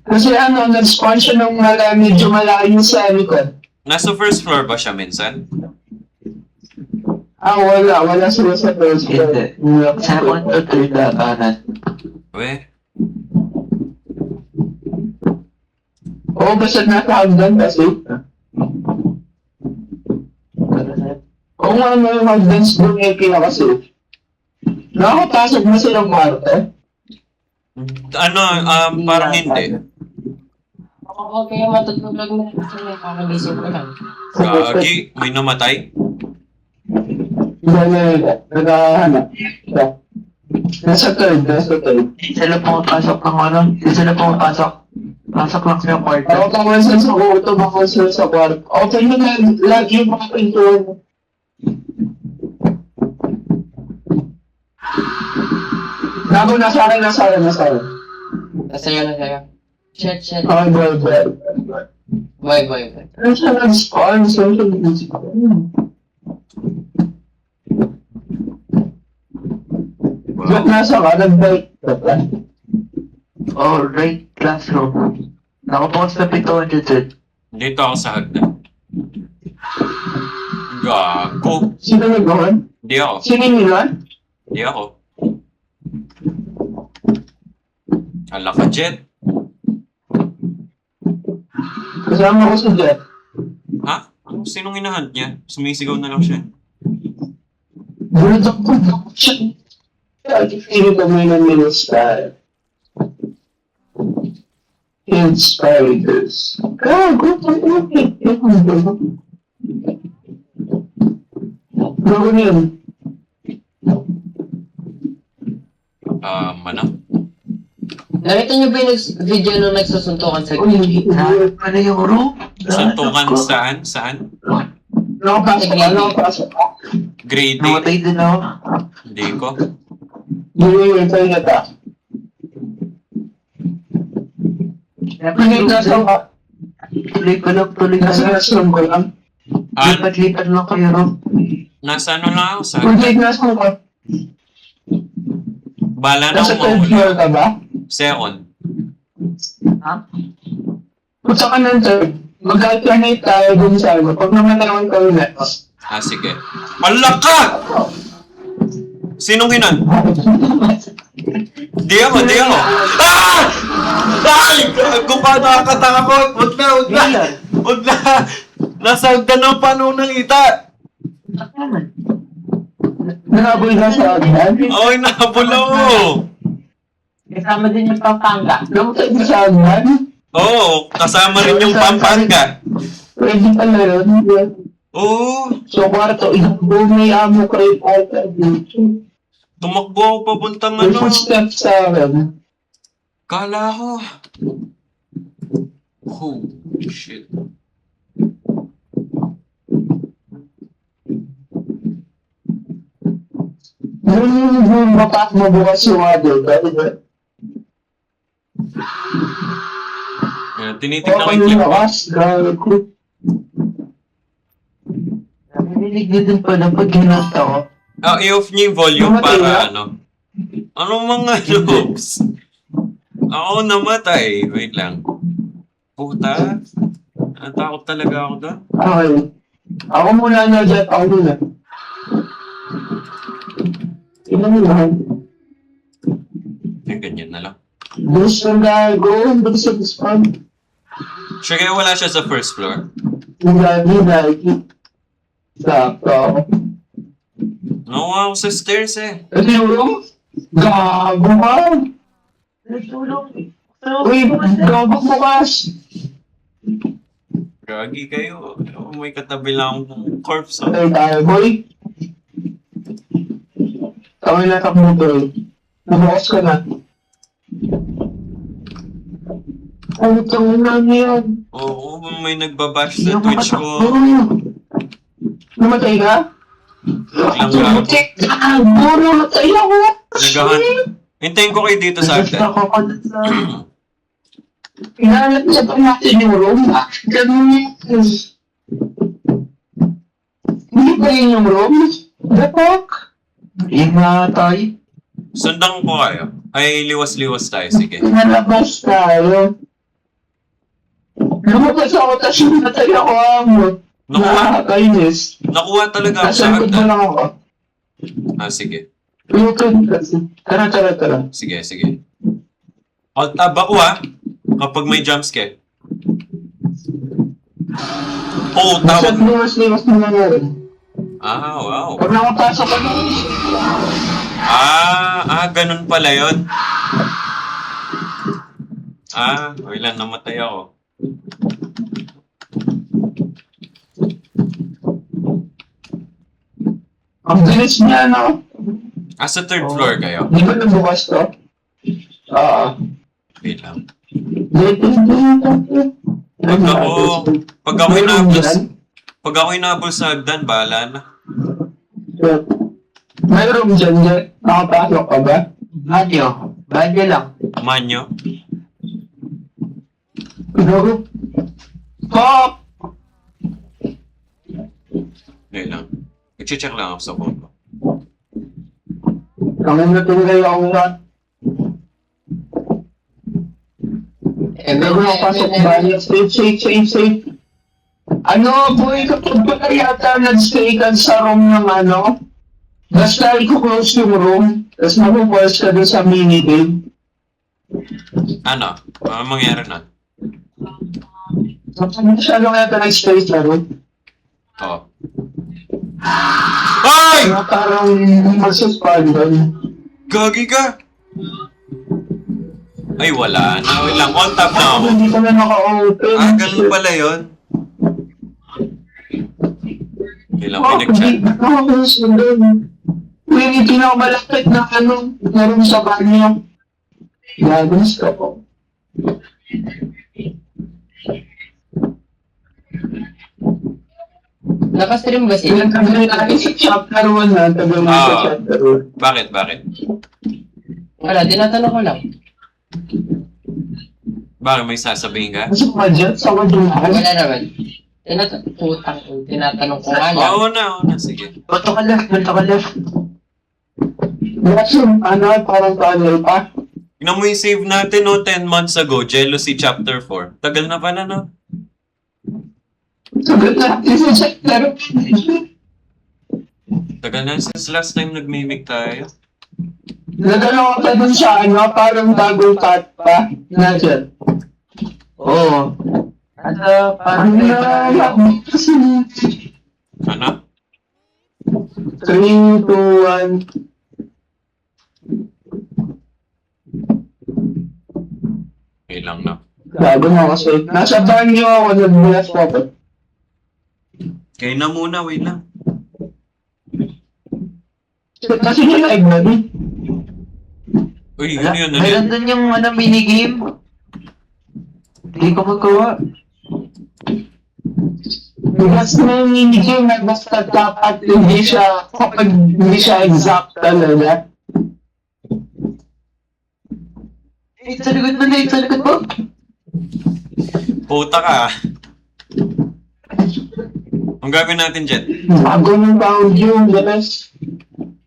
Kasi ano, nag-spawn siya ng medyo malayo sa likod. Nasa first floor ba siya minsan? Ah, wala sila sa first floor. Hindi. Second o third na kanan. We? Oo, basta naka-hagdan kasi. Oo nga, may hagdans doon yung pinaka-safe. Nakapasok na silang kwarto. Ano, parang hindi. Ako kaya matutulog na kasi kakagising ko lang. Gagi, may namatay? Hindi, naghahanap. Nasa third. Sila pumapasok ng ano? Pasok lang sa kwarto. Ako pakonsan sa kwarto, pakonsan sa kwarto. Okay na lagi yung mga pintuan. Nago, nasa akin. Nasa'yo na sa'yo. Shit. Okay, boy. Boy. Ano siya nag-spawn? Saan siya nag-spawn? Ba't nasa ka? Nag-bike ka pa? Oh, right classroom. Nakapokus na 700. Dito ako sa hagdan. Gago. Sino nag-on? Hindi ako. Sino nila? Hindi ako. Ala ka, Jet. Kasama ko si Jeff. Ha? Sinong inahunt niya? Sumisigaw na lang siya. Bulldog siya. Feeling ko may nag-inspire. Inspires. Gago, Gago niyan. Ano? Nakita niyo ba yung video nung nagsusuntukan sa gilid? Ano yung room? Suntukan saan? Nakapasok. Grade 8. Namatay din ako. Hindi ko. Yung tayo na ta. Tuloy ko lang. Nasa restroom ko lang. Lipat lang kayo, Rob. Nasa ano lang ako sa Kung nasa ko, Bala na nasa ako third mahuli. floor ka ba? Second. Ha? Punta ka ng third. Mag-alternate tayo dun sa ano. Pag naman naman kami next. Ah, sige. Ala ka! Sinong hinan? Di ako. Ah! Ay! Gago ka, nakakatakot! Huwag na! Huwag na! Nasa hagdan ng panunang ita! Nakabol na sa agad. Ay, nahabol ako! Kasama din yung Pampanga. Namatay mo sa agad. Oo, kasama rin yung Pampanga. Pwede pala yun. Oo, So, kwarto, may amo kayo alter dito. tumakbo ako papuntang May ano. footsteps sa akin. Kala ko. Oh, shit. Yung mata mabukas yung adult. Kaya tinitignan ko Okay, yung clip yung ko. lakas. Gago. Narinig niyo din pala pag hinata ko. Ah, i-off niyo yung volume Namatay para na? ano. Anong mga loops? Ako namatay. Wait lang. Puta. Natakot talaga ako doon. Okay. Ako muna na dyan. Ako muna. Tingnan mo lang. Yung ganyan na lang. Gusto nga go. Gusto sa spawn. Sure kaya wala siya sa first floor? Yung lagi. Sakto. Nakuha ako sa stairs eh. Ito yung room? Gago ka. Uy, gago bukas. Gagi kayo. May katabi lang akong corpse. Oh. Patay tayo, boy. Kami na kapmotor. Nabukas ka na. Ano itong namin yan? Oo, may nagbabash sa Twitch ko. Namatay ka? Biglang gago. Namatay ka! Buro, namatay ako! Nagahan. Hintayin ko kayo dito sa Basta atin. ako ka na sa... Hinahanap niya pa natin yung room. Ganun yan. Hindi pa yun yung room? The fuck? Ingatay. Sundan ko kayo. Ay, liwas-liwas tayo. Sige. Nalabas tayo. Lumabas ako, tapos namatay ako amo. Nakuha, Nakakainis. nakuha talaga ako sa Nasa likod mo hagdan. lang ako. Ah, sige. Lukod kasi. Tara. Sige. Alt tab ako kapag may jumpscare. Oh, Nasa tawag. liwas mo lang yun. Ah, wow. Pag nakapasok ka na. Ganun pala yun. Wait lang, namatay ako. Ang bilis niya, no? Sa third floor kayo. Di ba nabukas to? Oo. Wait lang. Pag ako inabol sa hagdan, bahala na. May room dyan. Nakapasok ka ba? Banyo lang. Manyo. Gago. Fuck! Wait lang. I-check lang ako sa phone ko. Kami na tulay ako nga. Gago nakapasok ba? Safe. Ano, boy, kapag ba na yata nag-stay ka sa room ng ano? Basta i-close yung room, tapos mapupulse ka doon sa mini-game. Ano? Ano mangyari na? Siya lang yata nag-stay sa room. Oo. Ay! Kaya parang masuspend doon. Gagi ka! Ay, wala na. Wait lang. On top na ako. Hindi ka na naka-open. Ganun pala yun. Wait lang, may nag-chat. Naka-close na doon. Yung pinakamalapit na ano, meron sa banyo. Gagawin ka po. Nakastream ba sila? Ilan kami natin sa chapter 1 na, tagal mo sa chapter 1. Bakit? Wala, tinatanong ko lang. Bakit may sasabihin ka? Masok ka dyan sa waduhan. Wala naman. Tinatanong ko nga lang. Oo na. Sige. Bato ka left. Bakit yung ano, parang tunnel pa? Tingnan mo yung save natin, 10 months ago. Jealousy Chapter 4. Tagal na pala, no? Sagot natin sa chapter 1. Tagal na since last time nagmimik tayo. Nagano ka dun sa ano, parang bagong cut pa. Nasaan? Oo. At parang Ano may panalo. na, kasi Ano? 3, 2, 1. Okay lang na. Gago mo kasi. Nasa banyo ako, nagbulas ako. Kayo na muna, wait lang. Kasi nilive na din. Uy, Wala, yun, may nandun yung minigame. Hindi ko magawa. Mas nanginigil na basta dapat hindi siya, kapag hindi siya exact talaga. Sa likod mo, Nate. Sa likod mo. Puta ka. Ang gagawin natin, Jet? Bago ng bound yung ganas.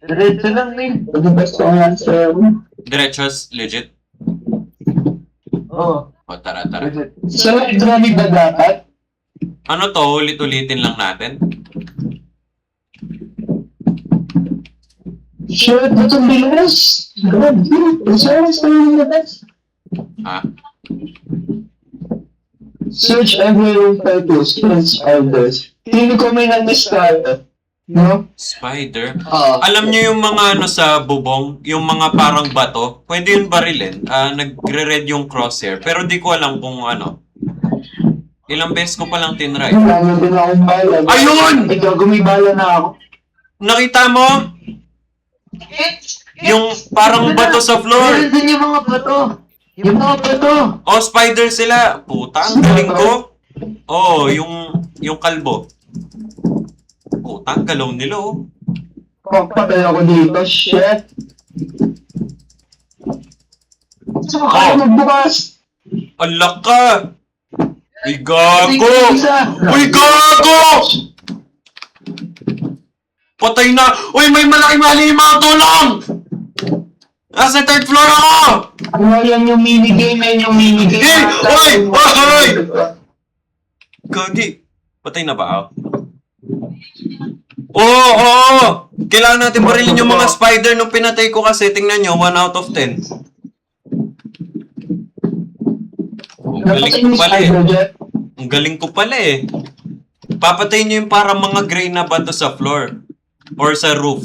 Diretso lang, Nate. Ano ba sa answer mo? Direchos, legit? Oo. O, tara, tara. Sa library ba dapat? Ano to? Ulit-ulitin lang natin? Shit, itong bilas. Grabe, resource na yung ganas. Ha? Search every room purpose, kills others. Hindi ko may nag-start. No? Spider? Oo. Alam niyo yung mga ano sa bubong? Yung mga parang bato? Pwede yun barilin. Nagre-red yung crosshair. Pero di ko alam kung ano. Ilang beses ko palang tinry. Wala din akong bala. Ayun! Ikaw, gumibala na ako. Nakita mo? Yung parang bato sa floor. Nandun yung mga bato. Yung mga bato. Oh, spider sila. Puta, ang galing ko. Oh, yung kalbo. Puta, ang galaw nila oh. Papatay ako dito, shit. Saka kayo magbukas. Alak ka! Uy, gago! Isa. Uy, gago! Patay na! Uy, may malaki-mali yung mga tulong! Nasa third floor ako! Ano yan yung minigame, yan yung minigame. Eh! Oy! Oy! Gagi. Patay na ba ako? Oo! Oo! Kailangan natin barilin yung mga spider nung pinatay ko kasi. Tingnan nyo, 1 out of 10. Ang galing ko pala eh. Ang galing ko pala eh. Papatayin nyo yung parang mga gray na bato sa floor. Or sa roof.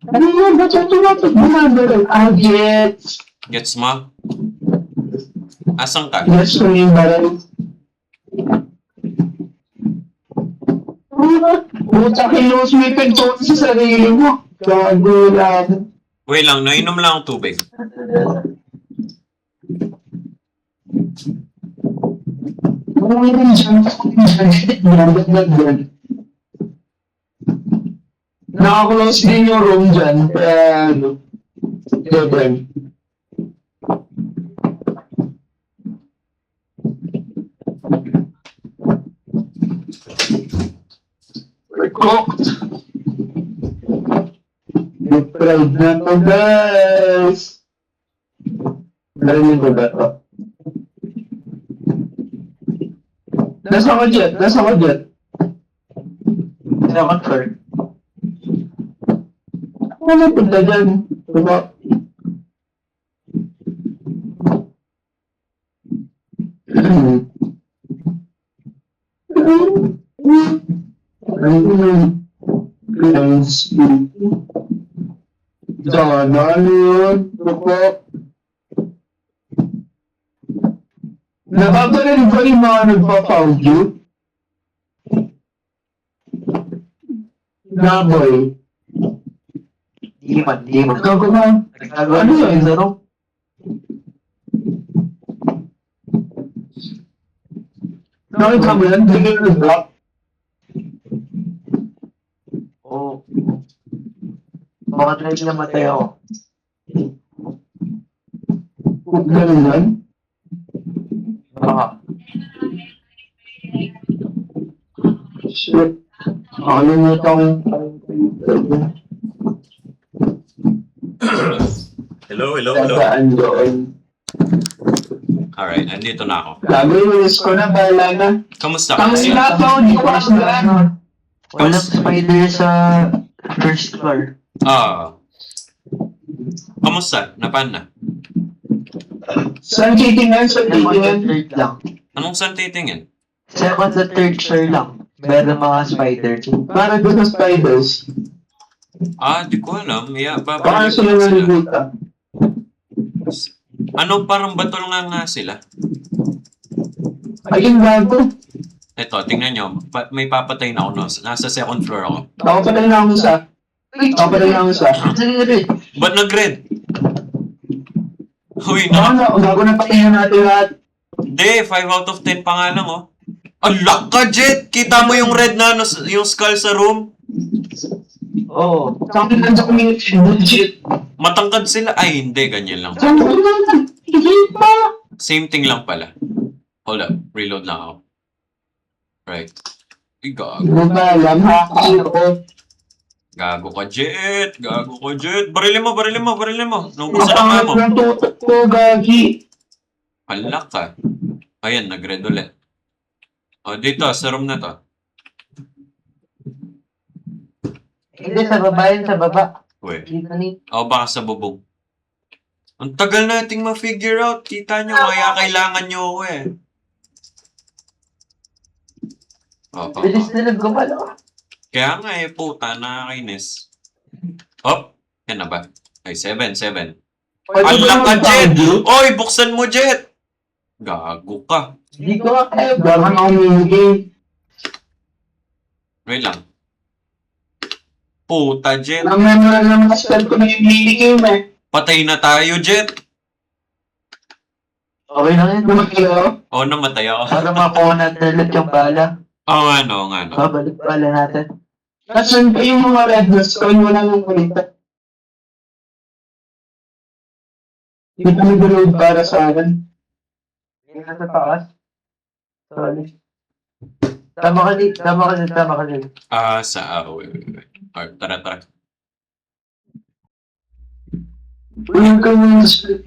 Ano yun? Ba't yung tumatag bumabara? Ah, gets. Gets mo? Asan ka? Yes, kung yung baril. Puta, kilos mo yung pinto sa sarili mo. Gago lang. Wait lang, nainom lang ang tubig. Ano yun dyan? Nakaklose din yung room dyan. Kaya ano. Gabriel. We're cooked. We're proud na to, guys. Narinig ko ba ito? Nasa ko, Jet? Nasa ko, Jet? Second floor. Ano punta dyan? Diba? Nakakarinig ba yung mga nagpa-found you? Naboy. Di man. Ikaw ba? Nagtagawa Ano na yun? sa room. Nakita mo yan? Bigyan ng block. Oo. Baka try na matay ako. Ganun yan? Baka. Shit. Nakalimutan ko. Hello, hello, Tagaan doon. Alright, nandito na ako. Gago yung list ko na, bahala na. Kamusta ka? Tangin na pa, hindi ko kasalanan. Walang spider sa first floor. Ah. Kamusta? Napaan na? Saan titingnan? Saan Second titingnan? at third lang. Anong saan titingin? Second at third floor lang. Meron mga spider. Para doon sa spiders. Ah, di ko alam. Yeah, Baka babalik sila sila. naliguta. Ano, parang batol nga sila. Ayun, bago. Ito, tingnan nyo. May papatay na ako. No? Nasa second floor ako. Nakapatay na ako isa. Nakapatay na ako isa. Ba't nag-red? Uy, Bago na patingin natin lahat. Hindi, 5 out of 10 pa nga lang, oh. Alak ka, Jet! Kita mo yung red na, yung skull sa room? Oo. Sa akin nandiyan kami budget. Matangkad sila. Ay, hindi. Ganyan lang. Saan ko na? Hindi pa. Same thing lang pala. Hold up. Reload lang ako. Right. Ay, gago. Hindi ba alam ha? Ako. Gago ka, Jet! Gago ka, Jet! Barilin mo, barilin mo, barilin mo! Nung Ang gusto na mo. pangit ng tutok ko, Gagi. Alak ka. Ayan, nag-red ulit. O, dito, sa room na to. Hindi, sa baba yun, sa baba. Uy. Dito ni. O, baka sa bubong. Ang tagal nating ma-figure out. Kita nyo, kaya kailangan nyo ako eh. Oo. Bilis na nagkumalo. Kaya nga eh, puta, nakakainis. Hop! Yan na ba? Ay, 7. Alak ka, Jet! Oy, buksan mo, Jet! Gago ka. Hindi ko nga kaya. Gawin ako minigay. Wait lang. Puta, Jet. Ang memory ng mga spell ko na yung minigay mo eh. Patay na tayo, Jet. Okay lang yun. Lumaglaw. Oh, namatay ako. Para makuha natin ulit yung bala. Oo nga no, nga no. Babalik bala natin. Nasaan pa yung mga red dots ko? Wala nang kulita. Hindi kami download para sa akin. Hindi na sa taas. Sorry. Tama ka dito, tama ka dito. Wait. Alright, tara. Walang ka yung spell.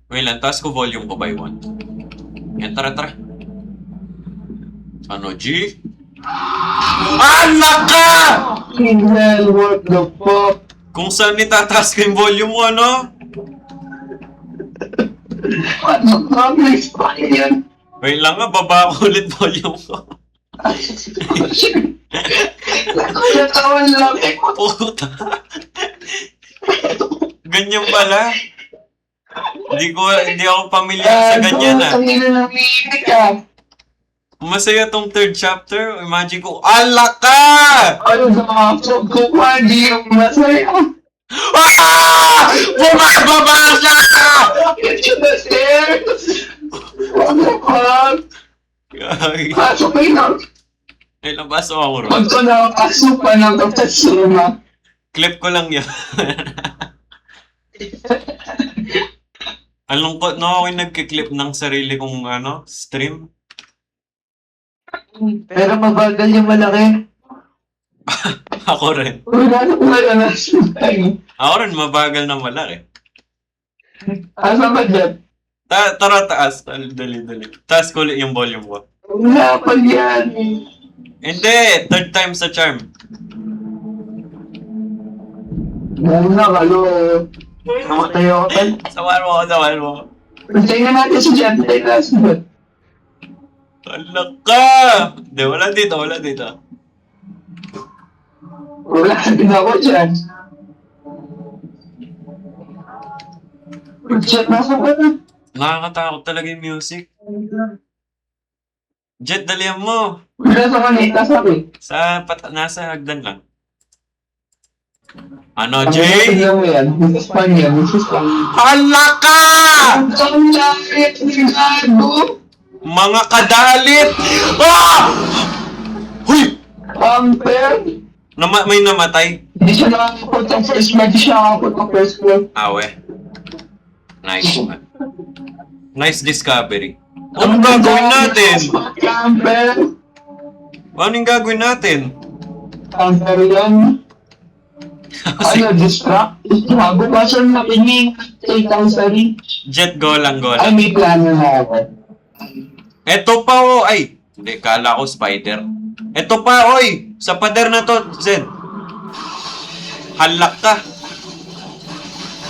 Wait lang, taas ko volume ko by 1. Yan, tara. Ano, G? Anak ka! Hell, what the fuck? Kung saan itataas ko yung volume mo, ano? What the fuck? Next pa yan. Wait lang nga, baba ko ulit volume ko. Nakuyatawan lang eh. Puta. Ganyan pala. Hindi ako pamilyar sa ganyan ah. Ang ina ng minig ah. Masaya tong third chapter. Imagine ko, alak ka! Ano sa mga job ko pa, di yung masaya. Ah! Bumababa siya! Bakit siya na stairs? What the fuck? Ay, Pasok kayo na. labas ako ron. Pag ko nakapasok pa ng kapasuma. Clip ko lang yan. Ang lungkot na ako yung nagkiklip ng sarili kong stream. Pero mabagal yung malaki. Ako rin. Wala na sumay. Ako rin, mabagal na malaki. Asa ba dyan? Tara, taas. Dali. Taas ko ulit yung volume ko. Wala pa yan. Hindi! Third time sa charm. Muna kalo. Namatay ako tal. Sawan mo. Pantay na natin si Jan. Pantay na si Jan. Alak ka! Hindi, wala dito. Wala din ako dyan. Jet, nasa ba na? Nakakatakot talaga yung music. Jet, dalihan mo. Wala sa kanita sa akin. Nasa hagdan lang. Ano, Jay? Tingnan mo yan. This is fun yan. Alak ka! Ang langit ni Gago! Mga kadalit! Ah! Huy! Pamper! May namatay. Hindi siya nakakapot ang first floor. Hindi siya nakakapot ang first floor. Awe. Nice. Nice discovery. Anong gagawin natin? Pamper! Anong gagawin natin? Pamper yan. Ano, distract? Bago pa siya nakinig. Take ang sari. Jet, go lang. Ay, may plano na ako. Eto pa oh. Ay, hindi, kala ko spider. Ito pa, oy! Sa pader na to, Zed. Halak ka.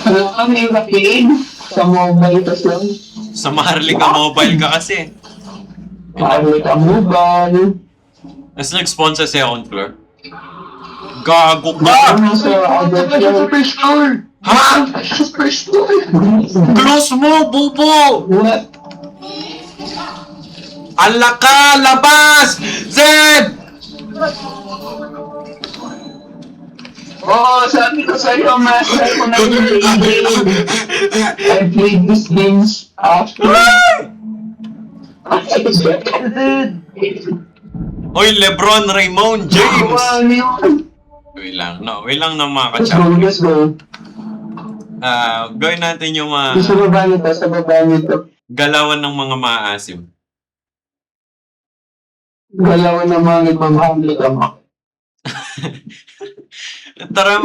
Alam ka, may rapid sa mobile kasi. Sa Maharlika Mobile ka kasi. Mahal ka mobile. Tapos nag-sponsor sa second floor. Gago Baka ka! nasa other floor. First floor! Ha? First floor! Close mo, bubo! What? Alak ka! Labas! Zed! Oo, sabi ko sa'yo, master ko na yung game. I played these games after. Oy, Lebron, Raymond, James! Ano yun? Wait lang, no. Wait lang ng mga Let's kachap. go, let's go. Gawin natin yung Sa baba nito, sa baba nito. galawan ng mga maasim. Galawan ng mga nagmamahal ka. Tara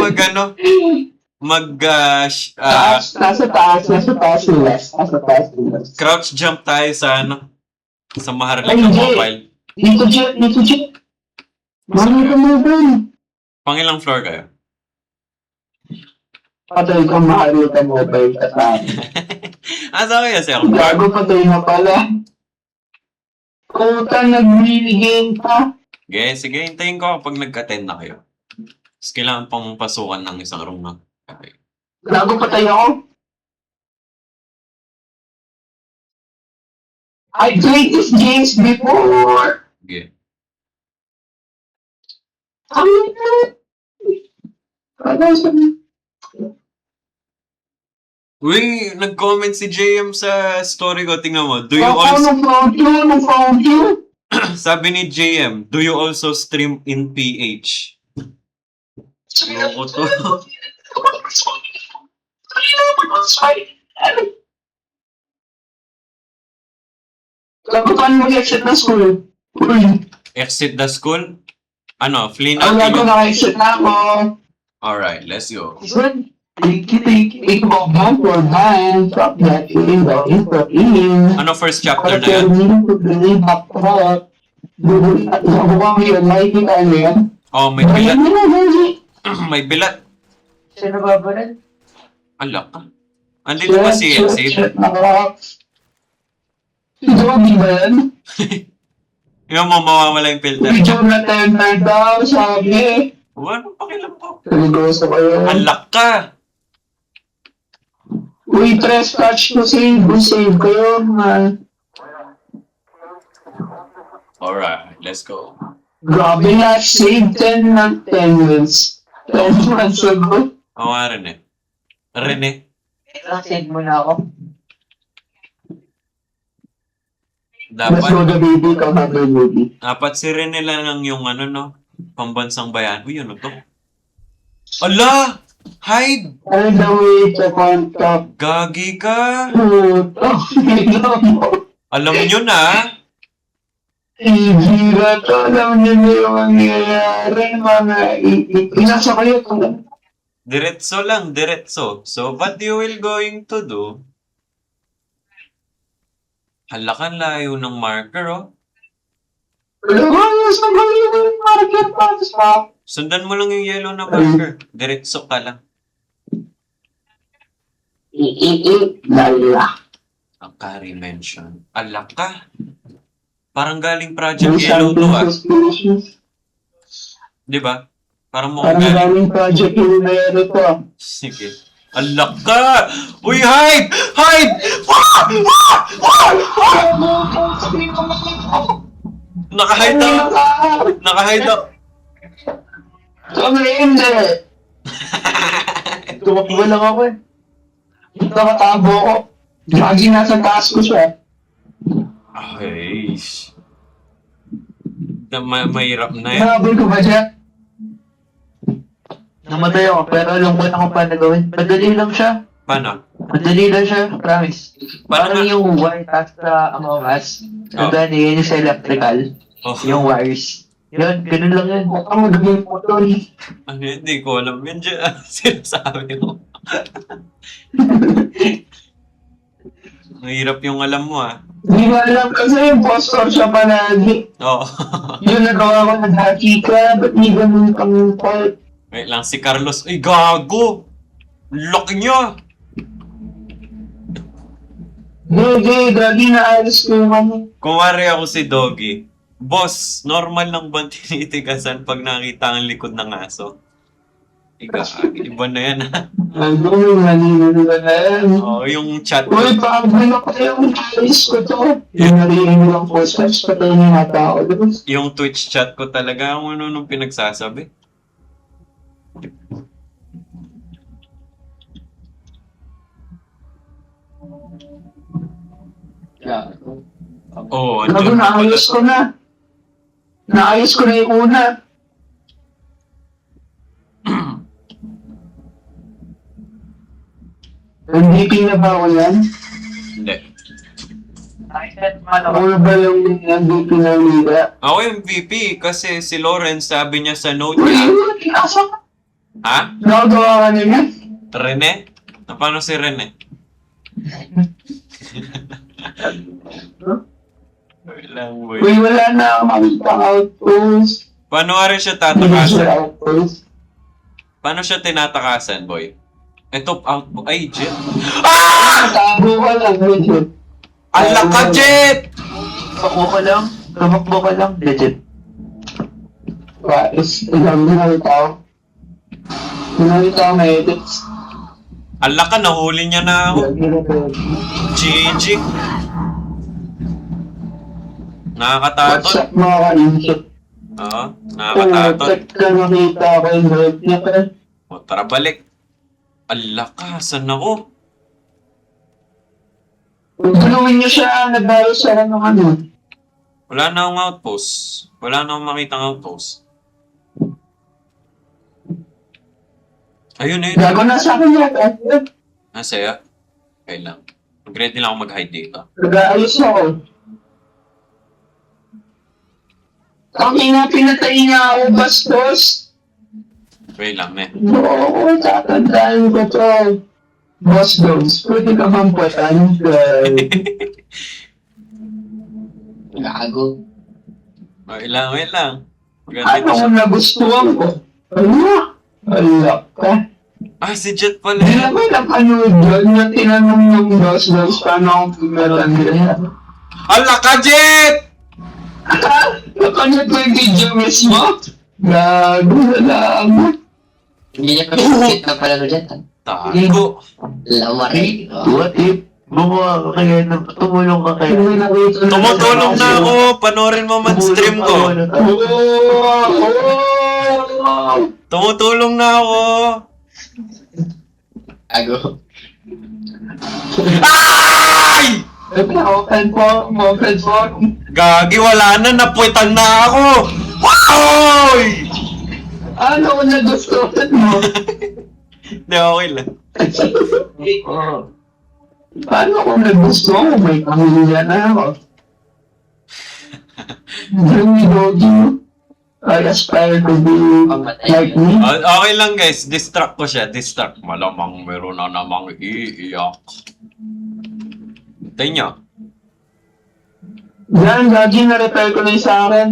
Taas, nasa taas nila. Nasa taas nila. crouch jump tayo sa sa Maharlika Ay, hindi. Mobile. Dito, Jet. Mami ka mo, Ben. Pangilang floor kayo? Patay ka, mahal ka mobile ka sa akin. Asa kayo sa second floor? Gago, patay na pala. Kuta, nag-minigame pa. Sige, hintayin ko kapag nag-attend na kayo. Tapos kailangan pang pasukan ng isang room na. Okay. Gago, patay ako. I played these games before. Sige. Uy, nag-comment si JM sa story ko. Tingnan mo. Do you also... Nung found you? Sabi ni JM, do you also stream in PH? Loko to. Kapag mag-exit na school. Uy, Exit the school? Ano, flee ang na? gago naka-exit na ako. Alright, let's go. Good. Thank you. Ikaw ba for hand? Drop that in the intro in. Ano first chapter na yan? Oh, may bilat. May bilat. Sino babalan? Alak ka. Andito ba si Save? Joby ba yan? Yung mo mawawala yung filter. Video na tender daw, sabi. Ano pakialam ko? Seryoso kayo. Alak ka. Uy, press touch to save. Save kayo, man. Alright, let's go. Grabe na, save 10 ng 10 minutes. 10 months ago. Oo nga rin eh. Rene. Send mo na ako. Mas Dapat, mga baby ka, mother baby. dapat si Rene lang yung pambansang bayan. Uy, ano to? Ala! Hide! All the way to contact. Gagi ka! Oh, Alam nyo na! Hihira to, alam niyo na yung mangyayari, mga inasa kayo. Diretso lang, diretso. So, what you will going to do? Halakan layo ng marker, oh. Sa kayo yung market pass pa. Sundan mo lang yung yellow na marker. Diretso ka lang. Lala. Ang carry mention. Alak ka. Parang galing Project Yellow to, ah. Di ba? Parang mukhang Parang galing. daming project yung meron to. Sige. Alak ka! Uy, hide! Hide! Ah! Nakahide ako! Nakahide ako! Kami hindi. Tumakbo lang ako eh. Nakatabo ko. Lagi nasa taas ko siya. Okay. Mahirap na yan. Nahabol ko ba siya? Namatay ako pero alam ko na kung paano gawin. Madali lang siya. Paano? Madali lang siya, promise. Paano Parang nga? yung wire task sa Among Us. Oh. Ang yun yung sa electrical. Oh, Yung wires. Yun, ganun lang yun. Baka magagawin mo to. ano, hindi ko alam. Yun dyan, sinasabi ko. Mahirap yung alam mo, ah. Hindi ko alam kasi impostor siya palagi. Oo. Yung nagawa ko ng haki ka, ba't hindi ganun kang call? Wait lang, si Carlos. Ay, gago! Laki niya! Gagi, gagi na alis ko yung ano. Kumari ako si Doggy. Boss, normal lang ba tinitigasan pag nakita ang likod ng aso? Iba na yan ha. Ano, nanino na yan. Oo, yung chat ko. Uy, pagbalo ko yung alis ko to. Yung narinig lang po sa patay niya nata ako. Yung Twitch chat ko talaga ang ano nung pinagsasabi. Gago. Oo, Gago, andun na pala. naayos ko na. Naayos ko na yung una. MVP na ba ako yan? Hindi. Ako na ba yung MVP na liga? Ako yung MVP kasi si Lawrence sabi niya sa note Uy, niya. asa ka? Ha? Nakagawa ka na niya? Rene? Paano si Rene? Wala boy. Uy, wala na ako makita outpost. Paano nga rin siya Hindi siya tatakasan? outpost. Paano siya tinatakasan, boy? Ito, out... Ay, Jet. Tago ka lang, legit. Ala ka, Jet! Takbo ka lang. Tumakbo ka lang. Legit. Guys, ilang nakita ko. Nakita ko may edits. Ala ka, nahuli niya na ako. Lagi na ba? GG. Nakakataton. WhatsApp mga ka-insert. Oo, nakakataton. Check ka nakita ko yung help niya pa. O, tara balik. Ala ka, saan ako? Kung tulungin niyo siya, nagdalo siya ng ano. Wala na akong outpost. Wala na akong makitang outpost. Ayun, ayun. Gago na sa akin yan. Nasaya. Okay lang. Mag-ready lang ako mag-hide dito. Nag-aayos ako. Ang ina, pinatay niya ako, bastos. Wait lang, eh. Oo, tatandaan ko to. Boss Dogs, pwede ka mampatan. Gago. Wait lang, wait lang. Maganda Ano siya. kung nagustuhan ko? Ano? Alak ka. Ah, si Jet pala. Hindi na ba napanood doon na tinanong ng Boss Dogs paano akong pinatanda? Ala ka, Jet! Napanood mo yung video mismo? Gago na lang. Hindi niya pa pinakita pala ko dyan. Tago. Lawari. What if? Gumawa ka kaya na tumulong ka kaya. Tumutulong na ako. Panorin mo man stream ko. Tumutulong na ako. Gago. Ay! Open form. Gagi, wala na. Napuwitan na ako. Wow! Ano kung nagustuhan mo? Hindi, okay lang. Oo. Paano kung nagustuhan mo? May pamilya na ako. Dreamy Doggy. I aspire to be like me. Okay lang guys, distract ko siya. Distract. Malamang meron na namang iiyak. Tayo nyo. Yan, Gagi, na-repair ko na yung sa akin.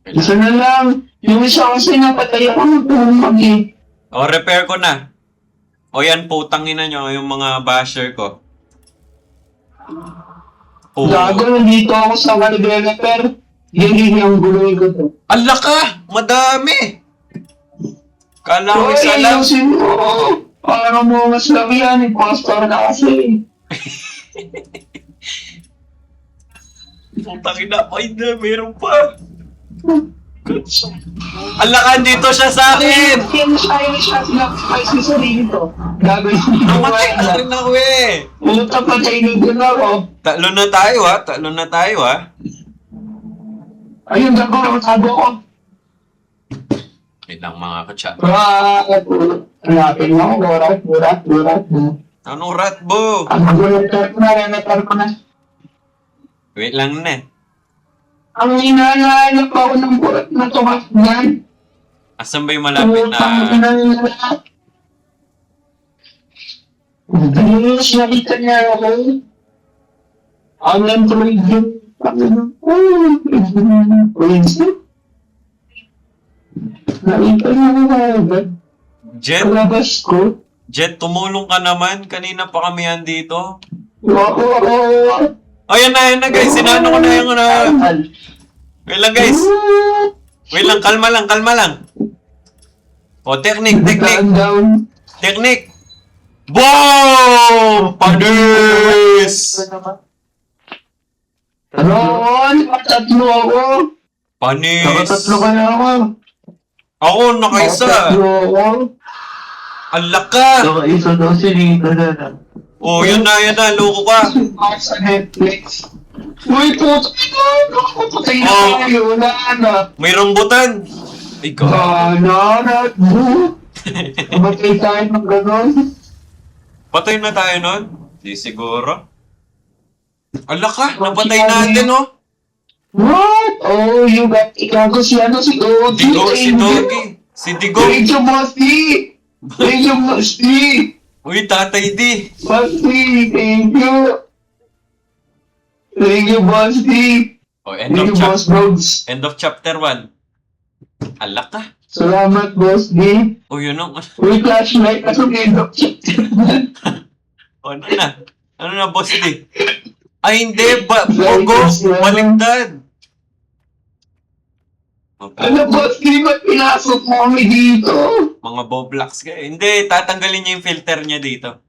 Isa na lang. Yung isa kasi napatay ako ng tumag eh. O, repair ko na. O yan, putangin na nyo yung mga basher ko. Oh. Gago, nandito ako sa nagre-repair. Hindi ang guloy ko to. Ala ka! Madami! Kala ko Uy, isa lang. ayusin mo. Parang mo mas lang yan. Impostor na kasi. Putangin na. Ay, na, meron pa. Ala ka, dito siya sa akin! Yung siya. Sinakspice ko sa dito. Gagawin ko yung Namatay na rin ako eh. Puta, patay na din ako. Talo na tayo ha. Talo na tayo ha. Ayun, gago, sabi ko. Wait lang mga kachat. Hanapin mo ako, burat. Anong ratbo? Ang repair ko na. Wait lang na eh. Ang inaalaala pa ako ng burat na tumakyan. Asan ba yung malapit na... Bilis, nakita niya ako. Unemployed yun. Wednesday? Nakita niyo ko agad. Jet, Kalabas ko. Jet, tumulong ka naman. Kanina pa kami yan dito. Oo. Ayan na guys. Sinano ko na yung Wait lang guys. Wait lang, kalma lang. O, technique. Down. Technique. Boom! Panis! Ron, patatlo ako. Panis! Nakatatlo ka na ako. Ako, nakaisa. Nakatatlo ako. Ang laka! Nakaisa daw si Nito na. Oh, yan na. Loko ka. Ako sa Netflix. Uy, puto ito. Nakapatay na Oh. tayo. Wala na. May rambutan. Ikaw. Banana. Matay tayo ng ganon. Patay na tayo nun? Di siguro. Ang laka, napatay natin, oh. What? Oh, you got ikago si Dogi. Si Dogi. Si Digo. Thank you, Bossy. Thank you, Bossy. Uy, Tatay Di. Bossy, thank you. Thank you, Bossy. Oh, Thank you, Boss Bros. end of chapter 1. Ang laka. Salamat, Boss D. Oh, yun ang... Uy, flashlight na sa end of chapter. Oh, ano na? Ano na, Boss D? Ay, hindi. Bogo. Baligtad. Ano, Boss D, ba't pinasok mo kami dito? Mga Boblax ka. Hindi, tatanggalin niya yung filter niya dito.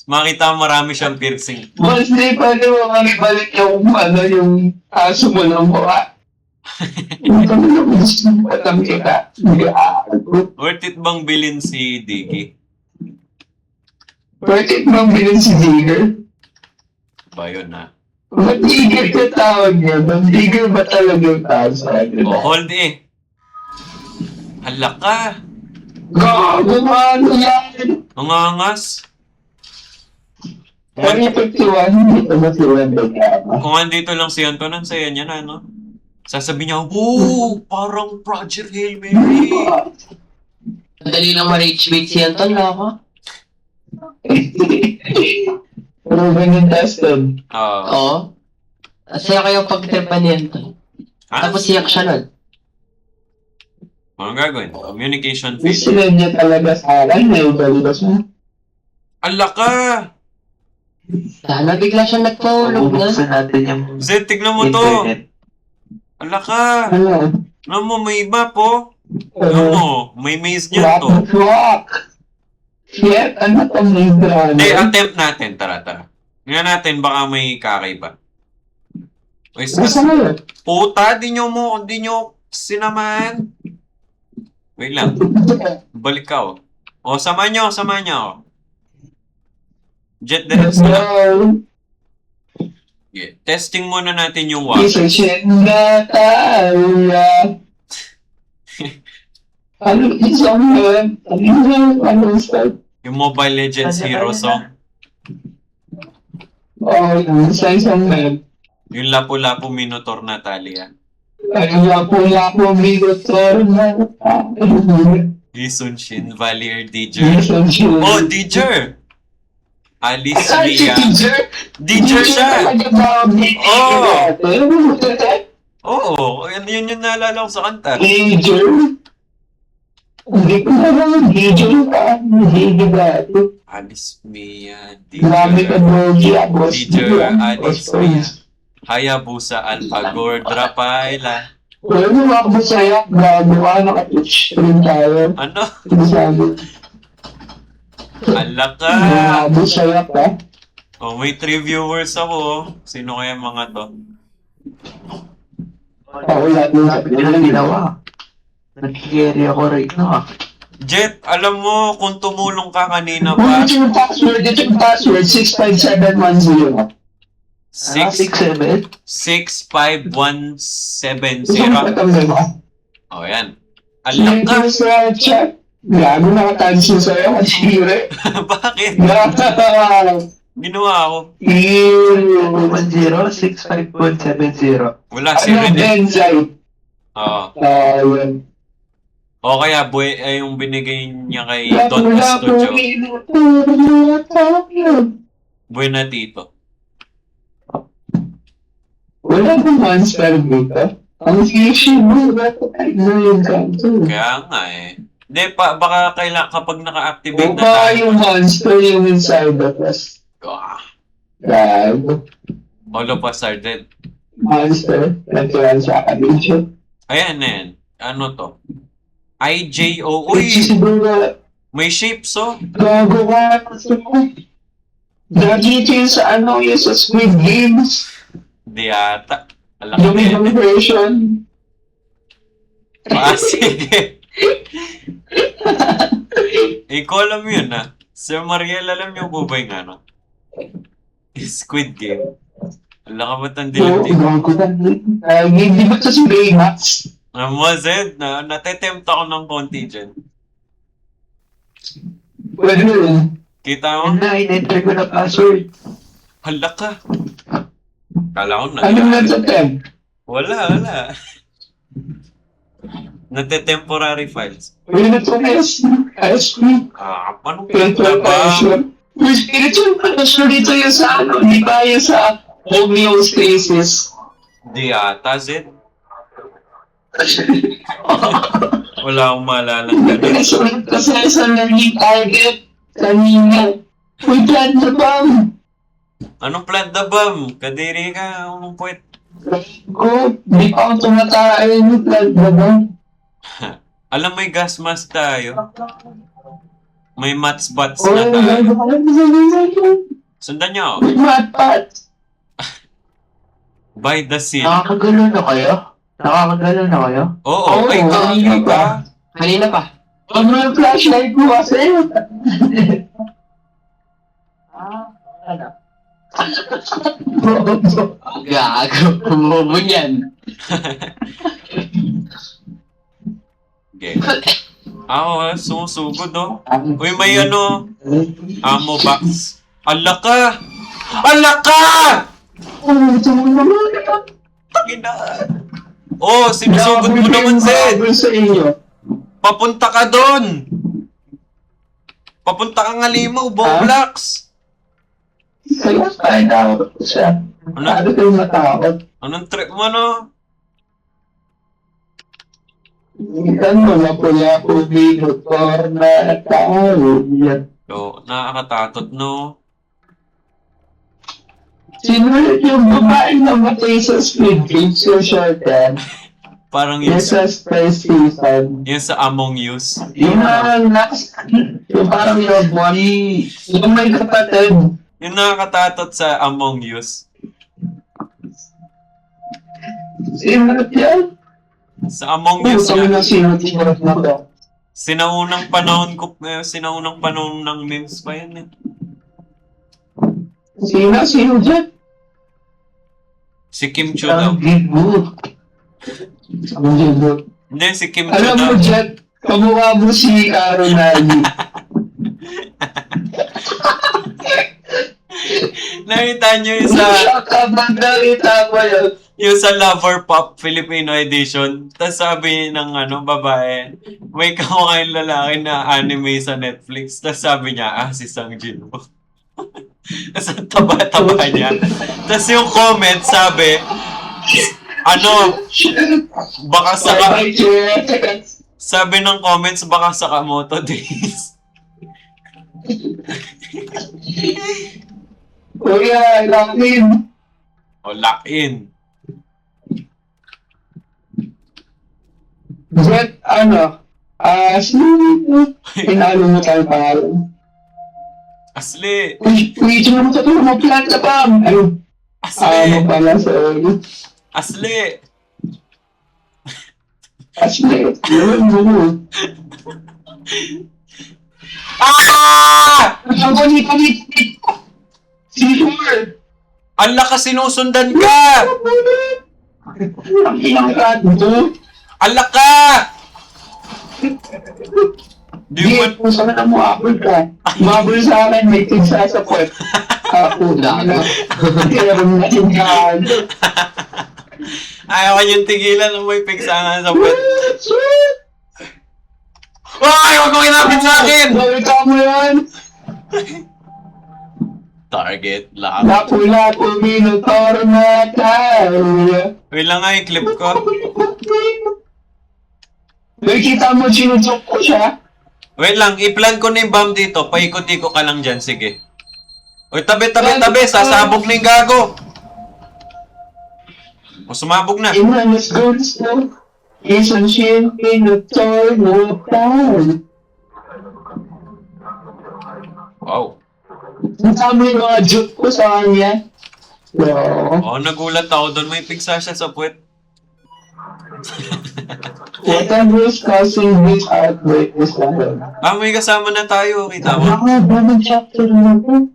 Makita mo marami siyang piercing. Boss D, paano mo kami balik yung aso mo ng mukha? Kung kami na gusto mo alam kita, nag-aaral. Worth it bang bilhin si Diggy? Worth it bang bilhin si Digger? Ba yun, ha? Ba't Digger ka tawag niya? Ba't Digger ba talaga yung tawag sa akin? Oh, hold eh. Hala ka. Gago, ano yan? Ang angas. Kami 51, hindi ko ba si Wendell Kama? Kung andito lang si Anton, ang saya niya na, no? Sasabihin niya, oh, parang Project Hail Mary. Madali lang ma-reach bait si Anton, loko. Proven and tested. Oo. Saya kayo pag-tripan ni Anton. Ha? Tapos siyak siya nun. Anong gagawin? Communication Gusto failure. na niya talaga sa akin, may balibas mo. Ala ka! Sana bigla siya nagpahulog na. Bubuksan natin yung Zed, tignan mo to. internet. Ala ka! Ano? Ano mo, may map, oh. Ano mo, may maze niya What to. the fuck? Shit, ano to may drama? Hindi, attempt natin. Tara. Tingnan natin, baka may kakaiba. Uy, Nasa na yun? puta, di nyo sinaman. Wait lang, balik ka, oh. O, sama nyo, oh. Jet, direct na. Hello? Yeah. Testing muna natin yung water. Isa shit na tayo. Ano isang yun? Ano start? Yung Mobile Legends Hero song. Oh, isang yun. Yung Lapu-Lapu Minotaur Natalia. Ano lapo bigotor na. Lee Shin, Valier, Dijer. Oh, Dijer! Alice Mia. Dijer siya! Oo, yun yung naalala ko sa kanta. Major? Hindi ko naman, major pa. Hindi ba? Alice Mia, Marami ka bogi, boss. Dijer, Alice Mia. Hayabusa, Alpagor, Drapaila. Wala mo ako masaya, gagawa, naka-touch rin tayo. Ano? Sabi, Ala ka! masaya ka. Oh, may 3 viewers ako. Sino kaya mga to? Ako lahat ng Yun ang ginawa. Nag-carry ako right now. Jet, alam mo kung tumulong ka kanina Kung pa, ito yung password, 65710. 6-7? 65170. Matamay mo. Oh, yan. Ala Link ka! ko sa chat. Gago nakatansin sa'yo, kasire. Bakit? Gago. Ginawa ako. 6570? Wala, si Ano, Rene. Benzite? Oo. Yun. O kaya, yung binigay niya kay Don Custodio. Buena Tito. Wala bang monster dito? Ang fishy mo, bakit ay na yung kanto? Kaya nga eh. Hindi, baka kapag naka-activate O na ba tayo. yung monster yung inside of us? Ah, Gago. all of us are dead. Monster. Natural sa kanito. Ayan na yan. Ano to? IJO. Uy, Uy! siguro, May shapes oh. gago ka. Gagi ito yung sa ano, yung sa Squid Games. Di ata. Alam Yung ko may yan. version. Ah, sige. Ikaw alam yun ah. Sir Mariel, alam niyo po ba yung ano? Squid Game. Wala ka ba't ang Oo, dilim-dim? gago ka. Di ba ito si Baymax? Mo, Zed, natetempt ako ng konti dyan. Pwede mo yun. Kita mo? Yun na, in-enter ko na password. Hala ka. Kala ko na. Anong nasa-temp? Wala. Nate-temporary files. Pwede na ito SP. Anong Spiritual ba? pressure. Yung spiritual pressure dito yung sa ano, di ba yung sa homeostasis? Di ata, Zed. Wala akong maalala ng ganun. Pinasulit kasi sa learning target kanina. Uy, plan na bang? Anong plant na bam? Kadiri ka, anong puwet? Ko, di pa ako tumatayo yung plan na bang? Alam may gas mask tayo. May mat spots Oh, na tayo. gago ka lang. Sundan niyo. With matpat. By the scene. Nakakagalaw na kayo? Nakakagalaw na kayo? Oo, Oo, ay kanina ka. pa. Kanina pa. Ano yung flashlight mo kasi? Ano? Gago. Umubo niyan. Okay. Ako, sumusugod oh. Uy, may ano, ammo box. Ala ka! Ala ka! Tangina. Oh, sinusugod mo naman, Zed. Sa inyo. Papunta ka doon. Papunta ka nga limaw, Boblax. Kaya tayo takot siya. Ano? Ano kayong matakot? Anong trip mo, no? Ikan mo na pula po motor na tao. Yan. So, nakakatatot, no? Sino ulit yung babae na matay sa Squid Games yung short yan? Parang Yung sa first season. yung sa Among Us. Yung yung parang love one. Yung may kapatid. Yung nakakatatot sa Among Us. Sino ulit yan? Sa Among Us Puso nga. na sino tinurot na to. Sinaunang panahon ng memes pa yan eh. Sino dyan? Si Kim Chu daw. Ang gibo. Ang gibo. Hindi, si Kim Chu Alam daw. mo dyan, kamukha mo si Ronaldo. Nakita nyo yung sa, Kapag nakita mo yun, yung sa Lover Pop Filipino edition. Tapos sabi ng babae, may kamukha yung lalaki na anime sa Netflix. Tapos sabi niya, si Sang Jin mo. Tapos ang taba-taba niya. Tapos yung comment sabi, baka saka, sabi ng comments, baka Sakamoto days. Kuya, lakin. O, lock in. Jet, pinalo mo tayo pangalan. Asli. Uy, mo sa tulong mo, plant ka pa. Asli. Pala sa ulo. Asli. Asli, yun mo. Ah! Ang kulit. Sure. Ang lakas sinusundan ka! Ang pinangkat mo. Alak ka! Di Di, mo kung saan na mo abol ka. Mabol sa akin, may tigsa sa puwet. Ako, kaya rin natin ka. ayaw ka niyang tigilan ng may piksangan sa puwet. Ay, huwag mo kinapit sa akin! Bawita mo yan. Target lock. Lapu-lapu, minotaur na tayo. Wait lang nga yung clip ko. Nakikita mo, sinusok ko siya. Wait lang, i-plan ko na yung bomb dito. Paikot-iko ka lang dyan, sige. Uy, tabi, sasabog na yung gago. O, sumabog na. Let's go. Isang siyempre na tayo na tayo. Wow. Ang sabi yung mga joke ko sa kanya. Oh, nagulat ako doon. May pigsa siya sa puwet. Whatever is causing this outbreak is like Ah, may kasama na tayo. Kita mo? ako, bagong chapter na po.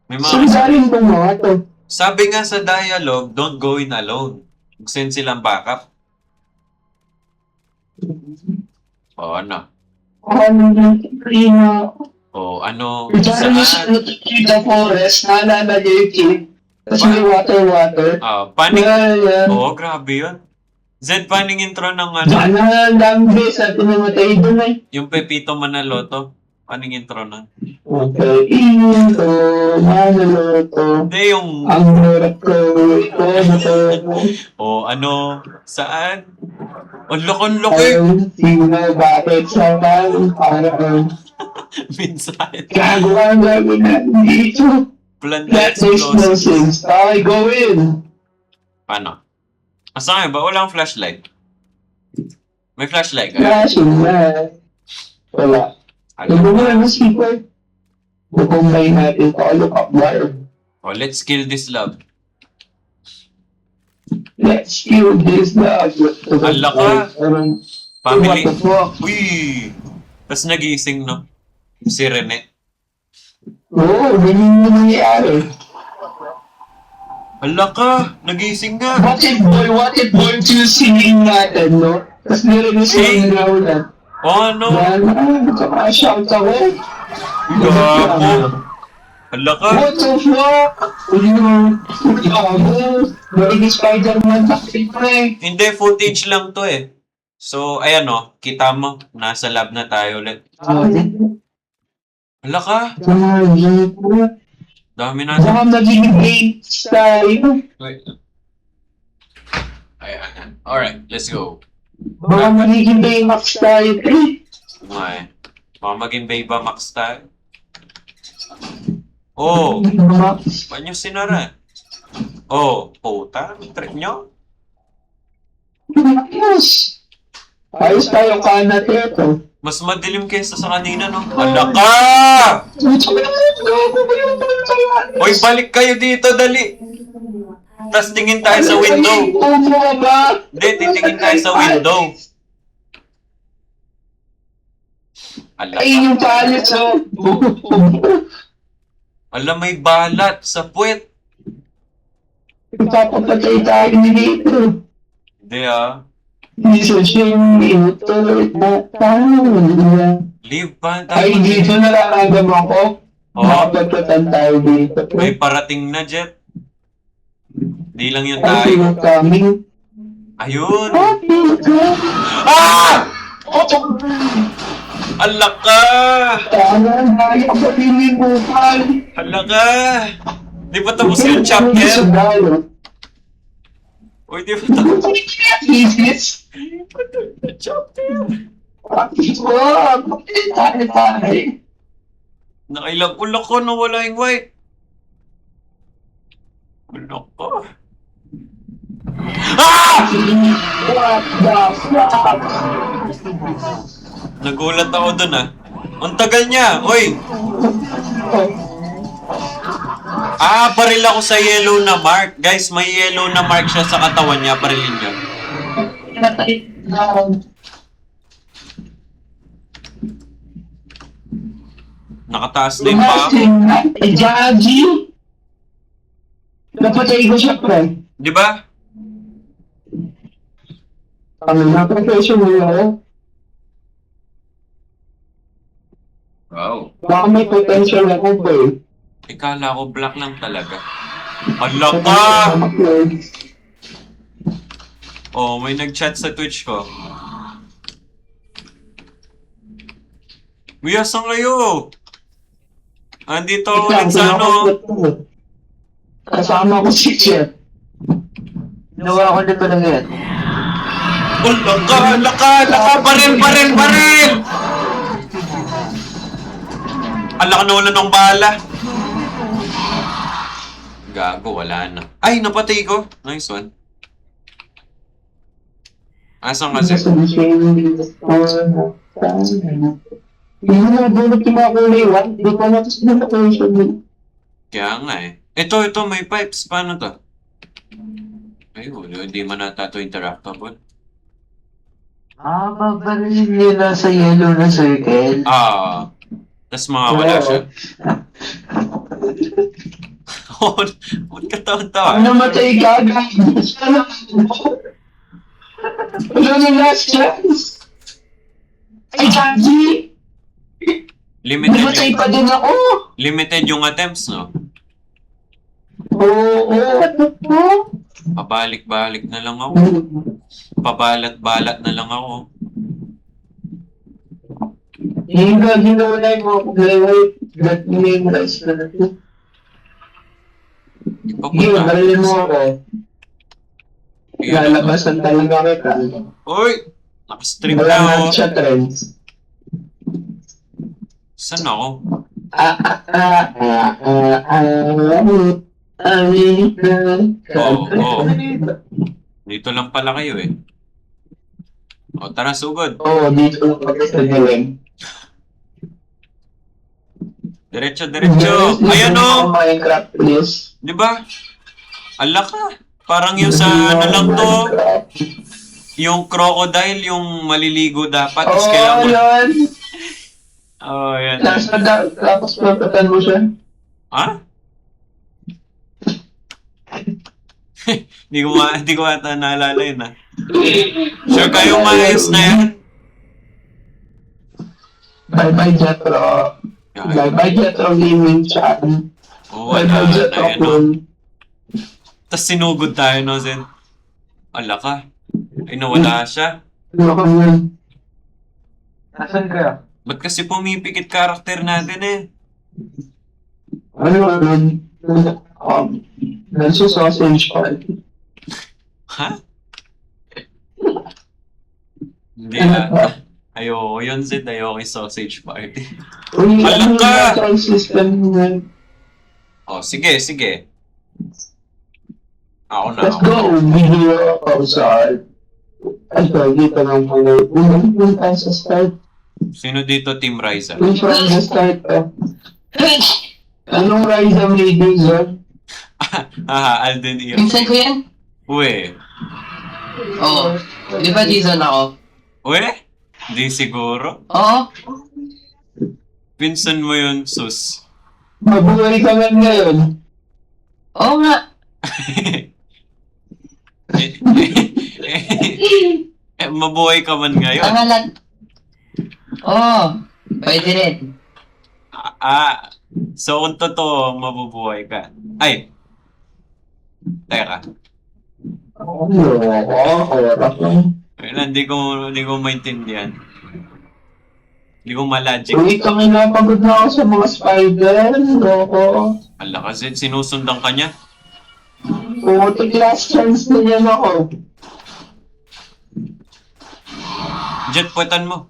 May Saan mga... galing itong mga to? Sabi nga sa dialogue, don't go in alone. Send silang backup. O, ano? Ano yung prima? O, ano? Diyan yung Saan? the forest, naalala niya yung kid. Tapos may water. Ah, paning... Yeah. Oo, grabe yun. Zed, paning intro ng ano? Diyan na lang bes at pinamatay doon eh. Yung Pepito Manaloto. Paning intro nun? Okay, ito, manaloto. Hindi, yung... Ang hirap ko, ito, O, ano? Saan? Ang loko-loko eh. ayun, sino, bakit, saan, parang, Minsan. gagawa ang gagawin natin dito. Plant That makes no sense. Okay, go in. Ano? Asa nga ba? Walang flashlight. May flashlight ka? Flashing na. Wala. Ito mo lang ang speaker. Bukumbay natin ito. Look up wire. Oh, let's kill this love. Let's kill this dog. Hala ka. Family. What the fuck? Uy! Tapos nagising, no? Si Rene. Oo, ganyan na nangyayari. Hala ka! Nagising nga! What if boy, to singing natin, no? Tapos meron yung singing na. Oh, ano? Nakaka-shout ako. Gago! Hala ka! What the fuck? Gago. Spider-Man taktik pre. Hindi, footage lang to eh. So, ayan no, kita mo, nasa lab na tayo ulit. Hala ka! Dami na. Baka magiging games tayo. Wait. Ayan. Alright, let's go. Baka magiging Baymax tayo, pre. Okay. Baka maging Bayba Max tayo. Oh! Baymax. Ba't nyo sinara? Oh, puta. Trip nyo? Yes. Ayos tayo kanat ito. Mas madilim kaysa sa kanina, no? Hala ka! Hoy, balik kayo dito, dali! Tapos tingin tayo sa window. Umo ka ba? Hindi, titingin tayo sa window. Hala Ay, ka. yung palit so. Hala, may balat sa puwet. Ipapapatay tayo ni dito. Hindi ah. Hindi sa siyang ito na tayo. Leave pa. Ay, dito nararamdaman ako. Oh, Nakapagpatan tayo dito. may parating na, Jet. Di lang yun Ay, tayo. sino coming? Ayun! Happy God. Ah! Hala ka! Tama, dahil ako pinimukal. Hala ka! Di pa tapos yung chapter? Uy, di pa tapos Jesus. yung chapter? Bakit mo? Bakit tayo? Nakailang ulok ko na wala yung white. Ulok ko. Ah! What the fuck? Nagulat ako dun ah. Ang tagal niya! Uy! Ah, baril ako sa yellow na mark. Guys, may yellow na mark siya sa katawan niya. Barilin niyo. Natay na. Nakataas na yung paa ko. Ay, Jaji! Napatay ko siya, pre. Di ba? Napatay siya mo ako. Wow. Baka may potential ako, pre. Ikala ko black lang talaga. Hala ka! Oh, may nag-chat sa Twitch ko. Uy, asan kayo? Andito ulit sa ano. Kasama ko si Chef. Ginawa ko na talaga yan. Oh, laka, baril! Ala ka na wala ng bala. Gago, wala na. Ay, napatay ko. Nice one. Asan kasi? Hindi na nabulot yung mga kulay, ha? Hindi ko na tapos na location. Kaya nga eh. Ito, may pipes. Paano to? Ayun, hindi man nata ito interactable. Babalin nila sa yellow na circle. Tas mawawala siya. Huwag ka tawa-tawa. Ano namatay ka, guys? Ano yung last chance? Ay, Gaji! Namatay pa din ako! Limited yung attempts, no? Oo, what the fuck? Pabalik-balik na lang ako. Pabalat-balat na lang ako. Yung Gaji na wala yung mga kulay, that name rice na natin. Sige, Ipapunta. barilin mo ako. Lalabasan talaga kita. Uy! Nakastream Wala na na ako. siya trends. Saan ako? Oo. Dito lang pala kayo eh. O, tara, sugod. Oo, dito lang pag sa galing. Diretso. Ayan o! Minecraft, please. Di ba? Ala ka. Parang yung sa ano lang to. Yung crocodile, yung maliligo dapat. Tapos Oo, kailangan mo. yan. Oh, yan. Tapos mapatan mo siya. Ha? Hindi ko ata naalala yun ah. Sure kayo maayos na yan? Bye-bye, Jetro. Bye-bye, Jetro Gaming Chat. Oo, wala Bye-bye, na Jetro yan. No? Phone. Tapos sinugod tayo, no, Zen? Ala ka. Ay, nawala siya. Ano ka yan? Nasaan ka? Ba't kasi pumipikit karakter natin eh? Ano yun? Nasa sausage party. Ha? Hindi ata. Ayoko yun, Zed. Ayoko yung sausage party. Uy, Alam ano ka! yung sound system mo? Oh, sige. Ako na Let's ako. go! Video outside. Ay, sorry, dito lang pala. Unang tayo sa start. Sino dito, Team Ryza? Yung from the start, Anong Ryza ladies, Alden Ear. Pinsan ko yan? Uwe. Oo. Di ba Jason ako? Uwe? Di siguro. Oo. Pinsan mo yun, sus. Mabuhay ka man ngayon. Oo nga. Mabuhay ka man ngayon. Pangalan. Oo. Pwede rin. So kung totoo, mabubuhay ka. Ay. Teka. Wala, hindi ko maintindihan. Hindi ko ma-logic. Uy, kami na, pagod na ako sa mga spider. Loko. Ala kasi, sinusundan ka niya. Oo, last chance na yan ako. Jet, puwetan mo.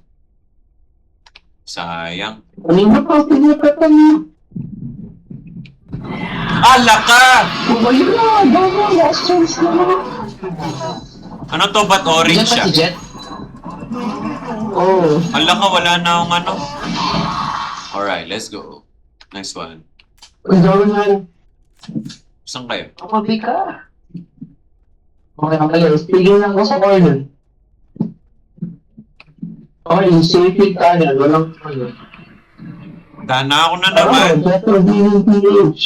Sayang. Kanina pa, pinapatan mo. Ala ka! Uy, na, gano'n, last chance na lang. Ano to? Ba't orange Diyan ba siya? si Jet? Oo. Ala ka, wala na akong ano. Alright, let's go. Next one. Uy, gawin na. Saan kayo? Kapabi ka. Okay, speaking lang ko sa corner. Okay, safety tayo. Walang ano. Dana ako na naman. Jetro Gaming PH.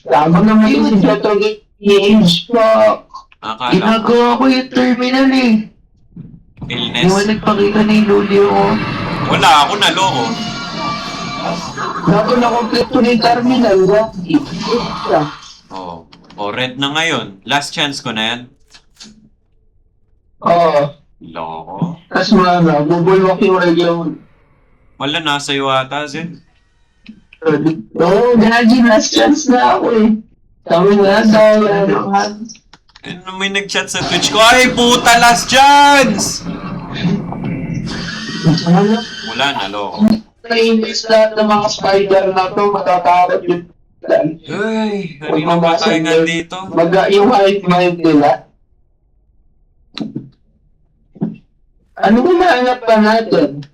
Tama naman yun si Jetro Gaming PH po. Akala ko. Ginagawa ko yung terminal eh. Yung Illness. nagpakita ni Luli ako. Wala ako, naloko. Dato na complete ko na yung terminal. Oh. Oh, red na ngayon. Last chance ko na yan. Oo. Loko. Tapos mga bubulwak yung regular. Wala, nasa iyo ata, Zen. Oo, gagi, last chance na ako eh. Kami na sa Ano may nag-chat sa Twitch ko? Ay, puta, last chance! Wala na, loko. Nainis lahat ng mga spider na to, matatakot yun. Ay, kanina pa tayo nga dito. Yung height mind nila. Ano ba nahanap pa natin?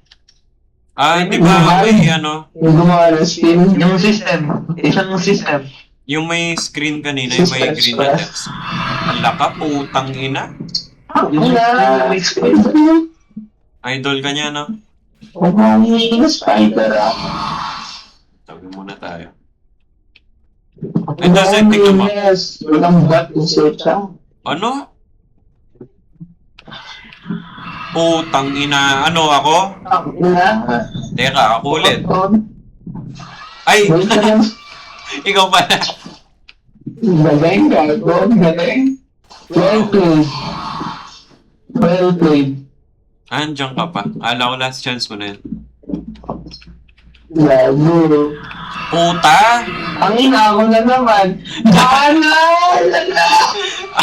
Di ba may ano? Yung gumawa ng skin? Yung system. Isang system. Yung may screen kanina, yung may green na text. Ang laka, putang ina. Wala. Idol ka niya, no? Umangi na spider ah. Sabi muna tayo. Ito, Zed, tingnan mo. Yes. Walang bat yung searcha. Ano? Putang ina. Ano ako? Wala. Teka, ako ulit. Ay! Ikaw pala. Galing, gago. Galing. Well played. Well played. Andiyan ka pa. Ala ko last chance mo na yun. Gago. Puta! Ang ina ko na naman. Sana!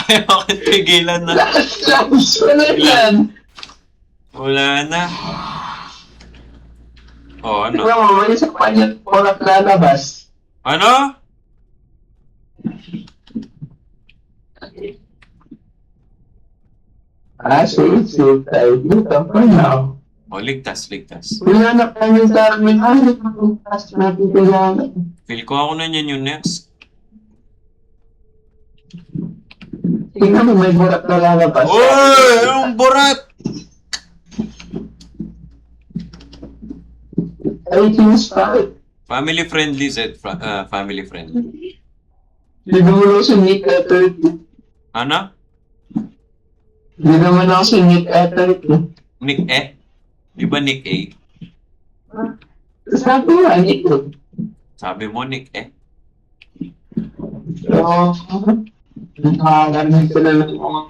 Ayaw ko tigilan na. Last chance ko na yan. Wala na. Oh, ano? Tignan mo, may isa pa niya oras lalabas. Ano? Save tayo dito for now. Oh, ligtas. Wala na kayo sa amin. Ang task natin kailangan. Feel ko ako na yan yung next. Tingnan mo, may burat na lalabas. Uy! Yung burat! Ay, tinuspak. Family friendly, Zed. Family friendly. Hindi mo lang sa Nick Ether. Ano? Hindi naman ako sa Nick Ether. Nick E? Di ba Nick A? Sabi nga, Nick. Sabi mo Nick E? So, nakakarinig ko na lang mga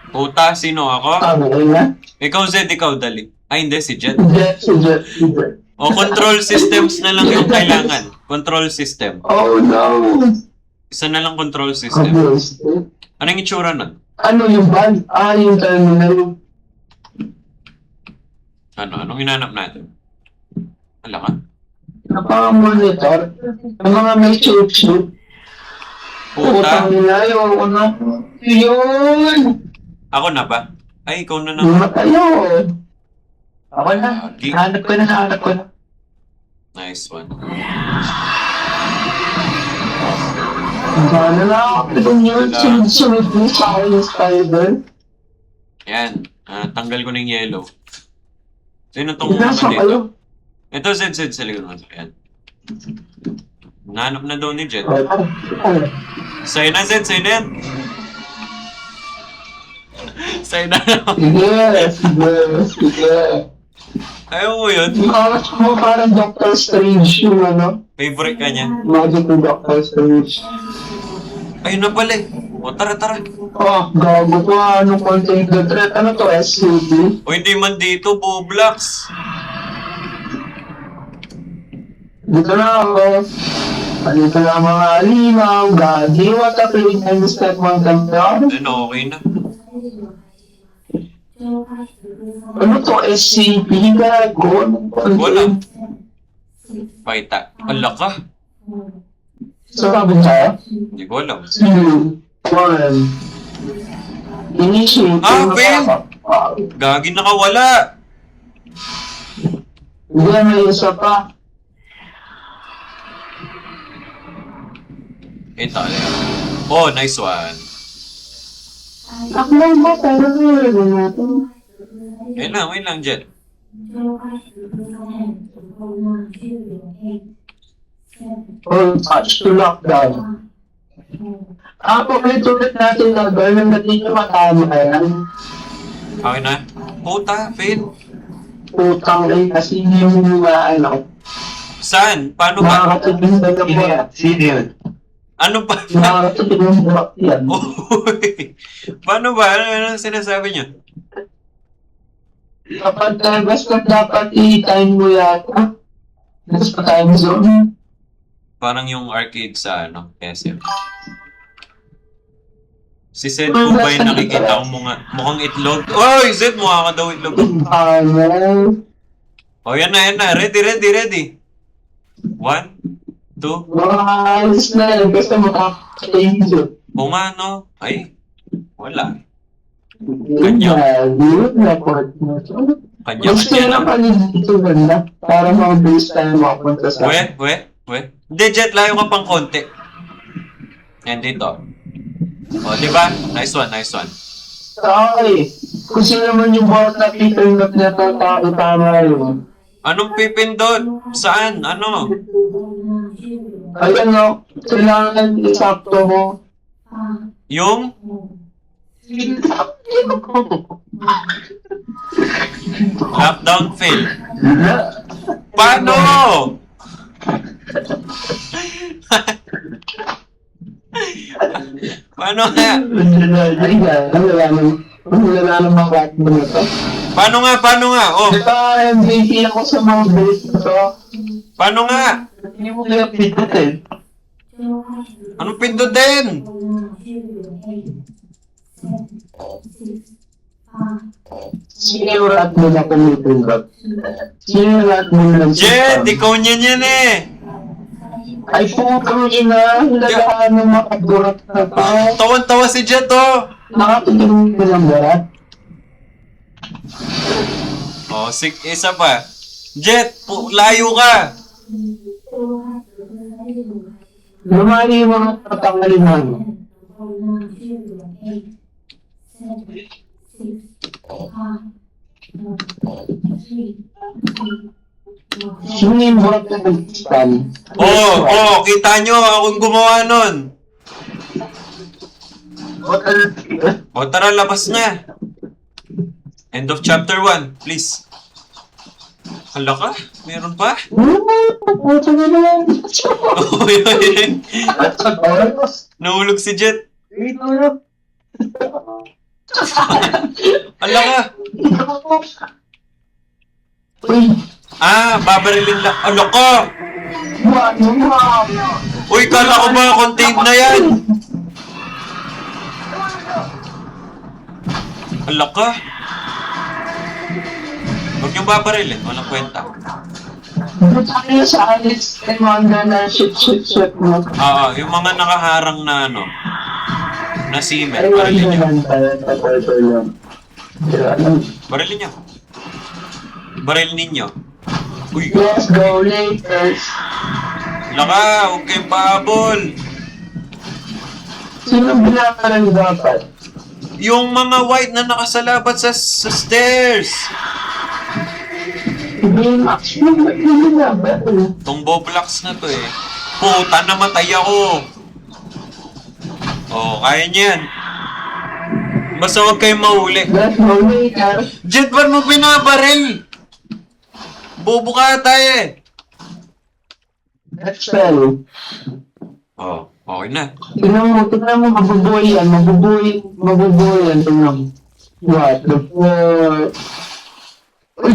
Puta, sino ako? okay na. Ikaw, Zed, ikaw, dali. Ay, hindi, si Jet. Si Jet. O, control systems na lang yung kailangan. Control system. Oh no! Isa na lang control system. Obvious. Anong itsura nun? Ano yung band? Yung terminal. Anong hinanap natin? Ala ka? Napaka-monitor. Ang mga may chip-chip. Puta. Utang nila yung ano. Yun! Ako na ba? Ay, ikaw na naman. Matayo. Ako na. Di- Hanap ko na. Nice one. Sana na ako. Pero yun, sunod-sunod mo sa akin yung spider. Yan. Tanggal ko na yung yellow. Sino tong Nasa mga kayo. dito? Ito, Zed, sa likod mo. Yan. Nanap na daw ni Jet. Sa'yo na, Zed, sa'yo na yan. Sa'yo na naman. Sige. Ayaw mo yun. Makakas mo parang Doctor Strange yung ano. Favorite ka niya. Magic ni Doctor Strange. Ayun na pala eh. O, tara. Gago ko. Anong content the threat? Ano to? SCP? O, hindi man dito, Boblax. Dito na ako. Dito na mga alimaw. Gagi. What a feeling I'm step one camera. Ano, okay na. Ano to? SCP? Gago. Anong content? Wala. Paita. Ala ka. Sabi ka? Hindi ko alam. 2, 1. Initiate. Ben! Gagi nakawala. Hindi may isa pa. Ito, ayan. Oh, nice one. Ako lang ba? Pero nilagyan natin. Wait lang, Jet. Or touch to lockdown. Ulit natin na gawin na dito matama yan. Okay na? Puta, fail. Utang ay kasi yung ano. Saan? Paano ba? Makakatipin na ng burak. Sino yun? Ano ba? Makakatipin ng burak yan. Uy! Paano ba? Ano sinasabi niyo? Kapag basta dapat i-time mo yata. Next pa time zone. Parang yung arcade sa SM. Si Zed po ba yung nakikita kong mukhang itlog? Oy, Zed, mukha ka daw itlog. Ano? O, yan na. Ready. 1, 2. Mga alis na yan. Basta makaka-change yun. O nga, no? Ay, wala. Kanya Gusto yan na lang. pala dito ganda para mabilis tayo makapunta sa... We. Hindi, Jet, layo ka pang konti. Yan dito. O, diba? Nice one. Okay. Kung sino naman yung bawat napipindot na ito, tama yun. Anong pipindot? Saan? Ano? Ay ano, kailangan isakto mo. Yung? Lockdown fail. Paano? Paano nga? Wala naman bakit mo nito. Paano nga? Oh, Di ba MVP ako sa mga base ko? paano nga? Hindi mo kaya pindutin. Anong pindutin? Sinurat mo na pumipindot. Sinurat mo na Jet, ikaw niyan eh. Ay, putang ina. Lalaan ng makagurat na to. Tawan-tawa si Jet, oh. Nakatutunan mo ng barat. Oh, isa pa. Jet, layo ka. Lumali yung mga tatangaliman. Sino yung burat na nag-stand? Kita nyo, akong gumawa nun. O, tara, labas na. End of chapter 1, please. Hala ka? Meron pa? Puto na lang. Oy. Nahulog si Jet. Hala ka? Uy, Babarilin lang. Hala ka? ano ba? Uy, kala ko ba contained na yan? Hala ka? Huwag niyong babarilin. Walang kwenta. Puto kayo sa alis. Ay, mga na shit mo. Yung mga nakaharang na na Ay, seamen. Barilin niyo. lang pala. Tapos lang. Pero ano? Barilin niyo. Baril ninyo. Uy, Let's go later. laka, huwag kayong pahabol. Sino binakarang dapat? Yung mga white na nakasalabat sa stairs. Hindi, Max. Hindi na ba? Tong blocks na to eh. Puta, namatay ako. Kaya niyan. Basta huwag kayong mahuli. Let's go later. Jet, ba't mo binabaril? Bobo ka tayo eh. Let's go. Okay na. Tignan mo, mabubuhay yan. Mabubuhay yan. Tignan mo. What the fuck? Uy,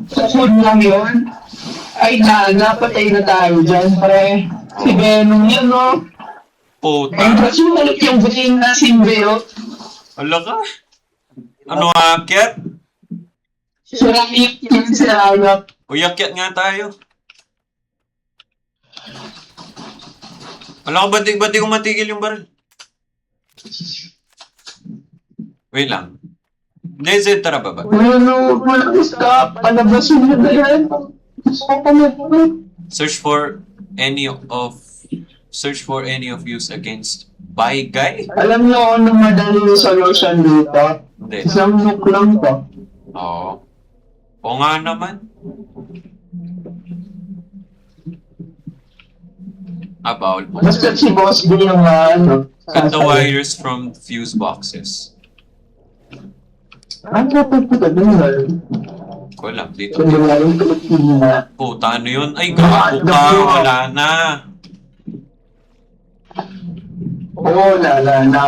sa food lang yun? Ay, napatay na tayo dyan, pre. Si Venom yan, no? Puta. Ay, kasi malik yung brain na symbiote. Ala ka? Ano akyat? Sira yung sinanap. Uyakyat nga tayo. Wala ko ba't di ko matigil yung baril? Wait lang. Zed, tara baba. Ano, malakas ka. Palabasin mo na yan. Search for any of use against by guy? Alam niyo ano madali yung solution dito? Hindi. Isang nuke lang to. Oo. O nga naman. Bawal po. Basta si Boss B yung ano. Cut the wires from fuse boxes. Ano pa ito doon? Ko lang, dito. Kung wala yung Pilipina. Puta, ano yun? Ay, gago ka. Wala na. Oo, lala na.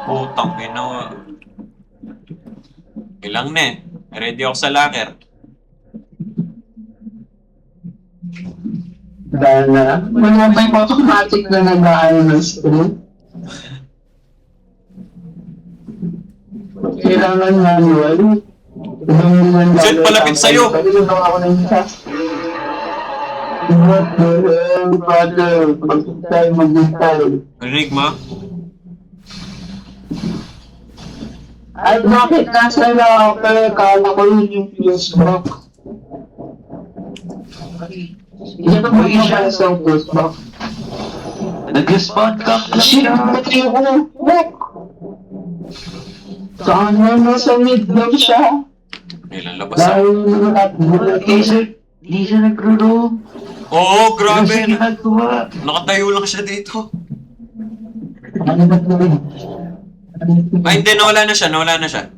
Putang ina. Ilang na eh. Ready ako sa locker. Dahil na, wala pa yung automatic na nag-aano ng screw. Kailangan manual. Jet, palapit sa'yo. Pagkakita ako ng isa. What the hell, brother? Pagkakita mag-intay. Rinig mo? Ay, bakit nasa locker? Kala ko yun yung fuse box. Hindi ko ba siya sa fuse box? Nag-spot ka lang Shit, siya. pati ako. Look! Sana nasa mid lang siya. Ilan labas ako? Dahil Hindi siya nagro-roam. Oo, Ano grabe. siya ginagawa? Nakatayo lang siya dito. ano ba ito? Ay, hindi. Nawala na siya. Nawala na siya.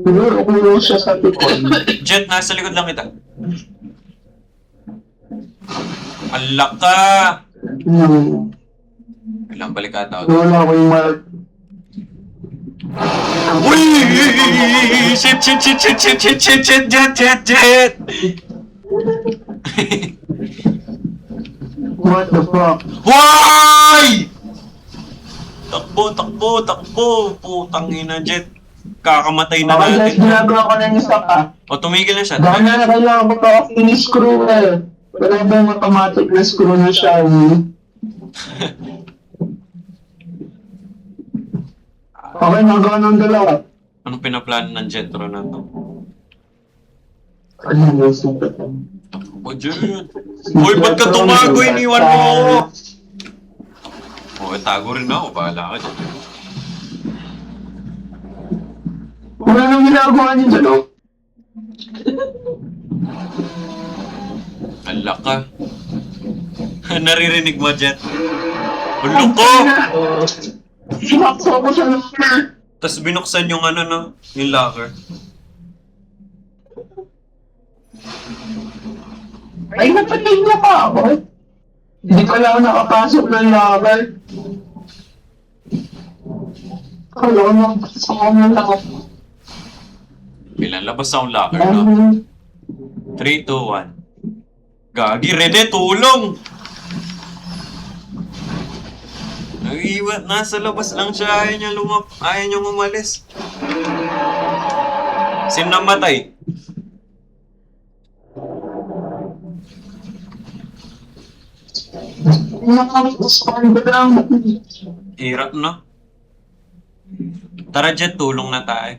Siguro kulong siya sa tikon. Jet, nasa likod lang kita. Alak ka! Ilang balik ata ako. Wala ko yung mark. Uy! Shit, shit, shit, shit, shit, shit, shit, shit, jet, jet, jet! What the fuck? Why? Takbo, takbo, takbo. Putang ina, jet. Kakamatay na Baka guys, natin. ginagawa ko na yung isa pa. O, tumigil na siya. Baka na kailangan ko pa in-screw eh. Wala ba yung automatic na screw na siya? Okay, nagawa ng dalawa. Anong pinaplano ng Jetro na to? Ano yung super? O, Jet. Uy, ba't ka tumago? Iniwan mo ako. O, tago rin ako. Bahala ka dyan. Wala nang ginagawa niyo dyan, oh. Alak ka. Naririnig mo, Jet. Ulok ko! Sinakso ko sa locker. Tapos binuksan yung ano, no? Yung locker. Ay, napatay na pa ako. Hindi pala ako nakapasok ng locker. Kala ko nakapasok ako ng locker. Ilan labas akong locker, no? 3, 2, 1. Gagi, Rene, tulong! Nag-iwan, nasa labas lang siya. Ayaw niya umalis. Sino namatay? Nakapasok ko lang. Hirap, no? Tara, Jet, tulong na tayo.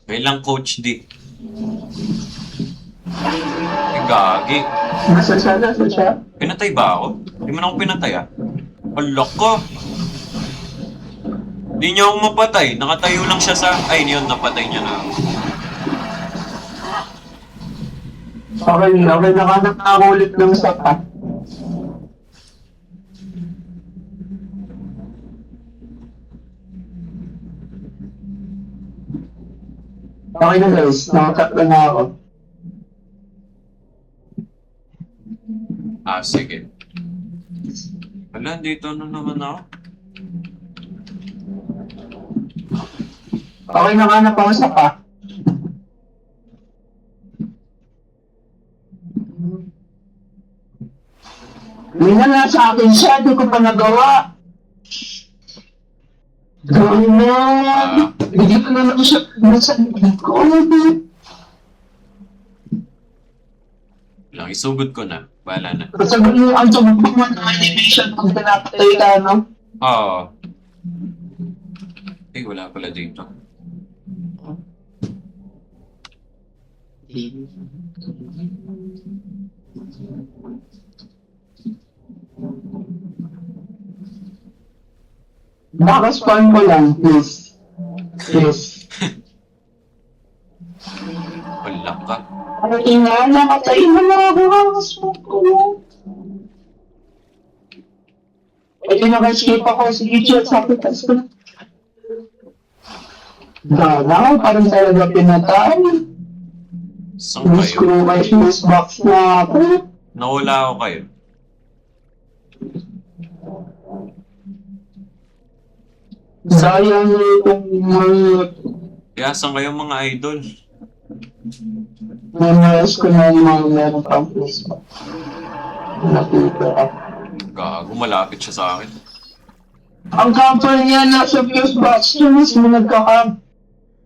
Kailang Coach D. Gagi. Nasa siya. Pinatay ba ako? Hindi mo na ako pinatay, ah. Alak ka. Hindi niya ako mapatay. Nakatayo lang siya sa... Ay, yun, napatay niya na ako. Okay, nakanak na ako ulit ng sapa. Okay na guys, nakakat na ako. Ah, sige. Wala, dito na naman ako. Okay, nakanak ako sapa. Hindi na nga sa akin siya, di ko pa nagawa. Gawin na. Hindi ko na lang siya nasa ko. Lang, isugod ko na. Bahala na. Sagot mo ang sagot mo ng animation kung pinapatay ka, no? Oo. Eh, wala pala dito. Nakaspam ko lang, please. Please. Wala ka. Ano ina, namatay mo na ako. Nakaspam ko lang. Pwede naka-skip ako sa YouTube sa pitas ko. Dalaw, parang talaga pinatay. Saan kayo? Screw my fuse box na ako. Nawala ako kayo. Sayang itong mga Kaya saan kayo mga idol? memories ko na mga meron pang Facebook. Nakita ko. Gago, malapit siya sa akin. Ang couple niya nasa fuse box niya mismo nagkakam.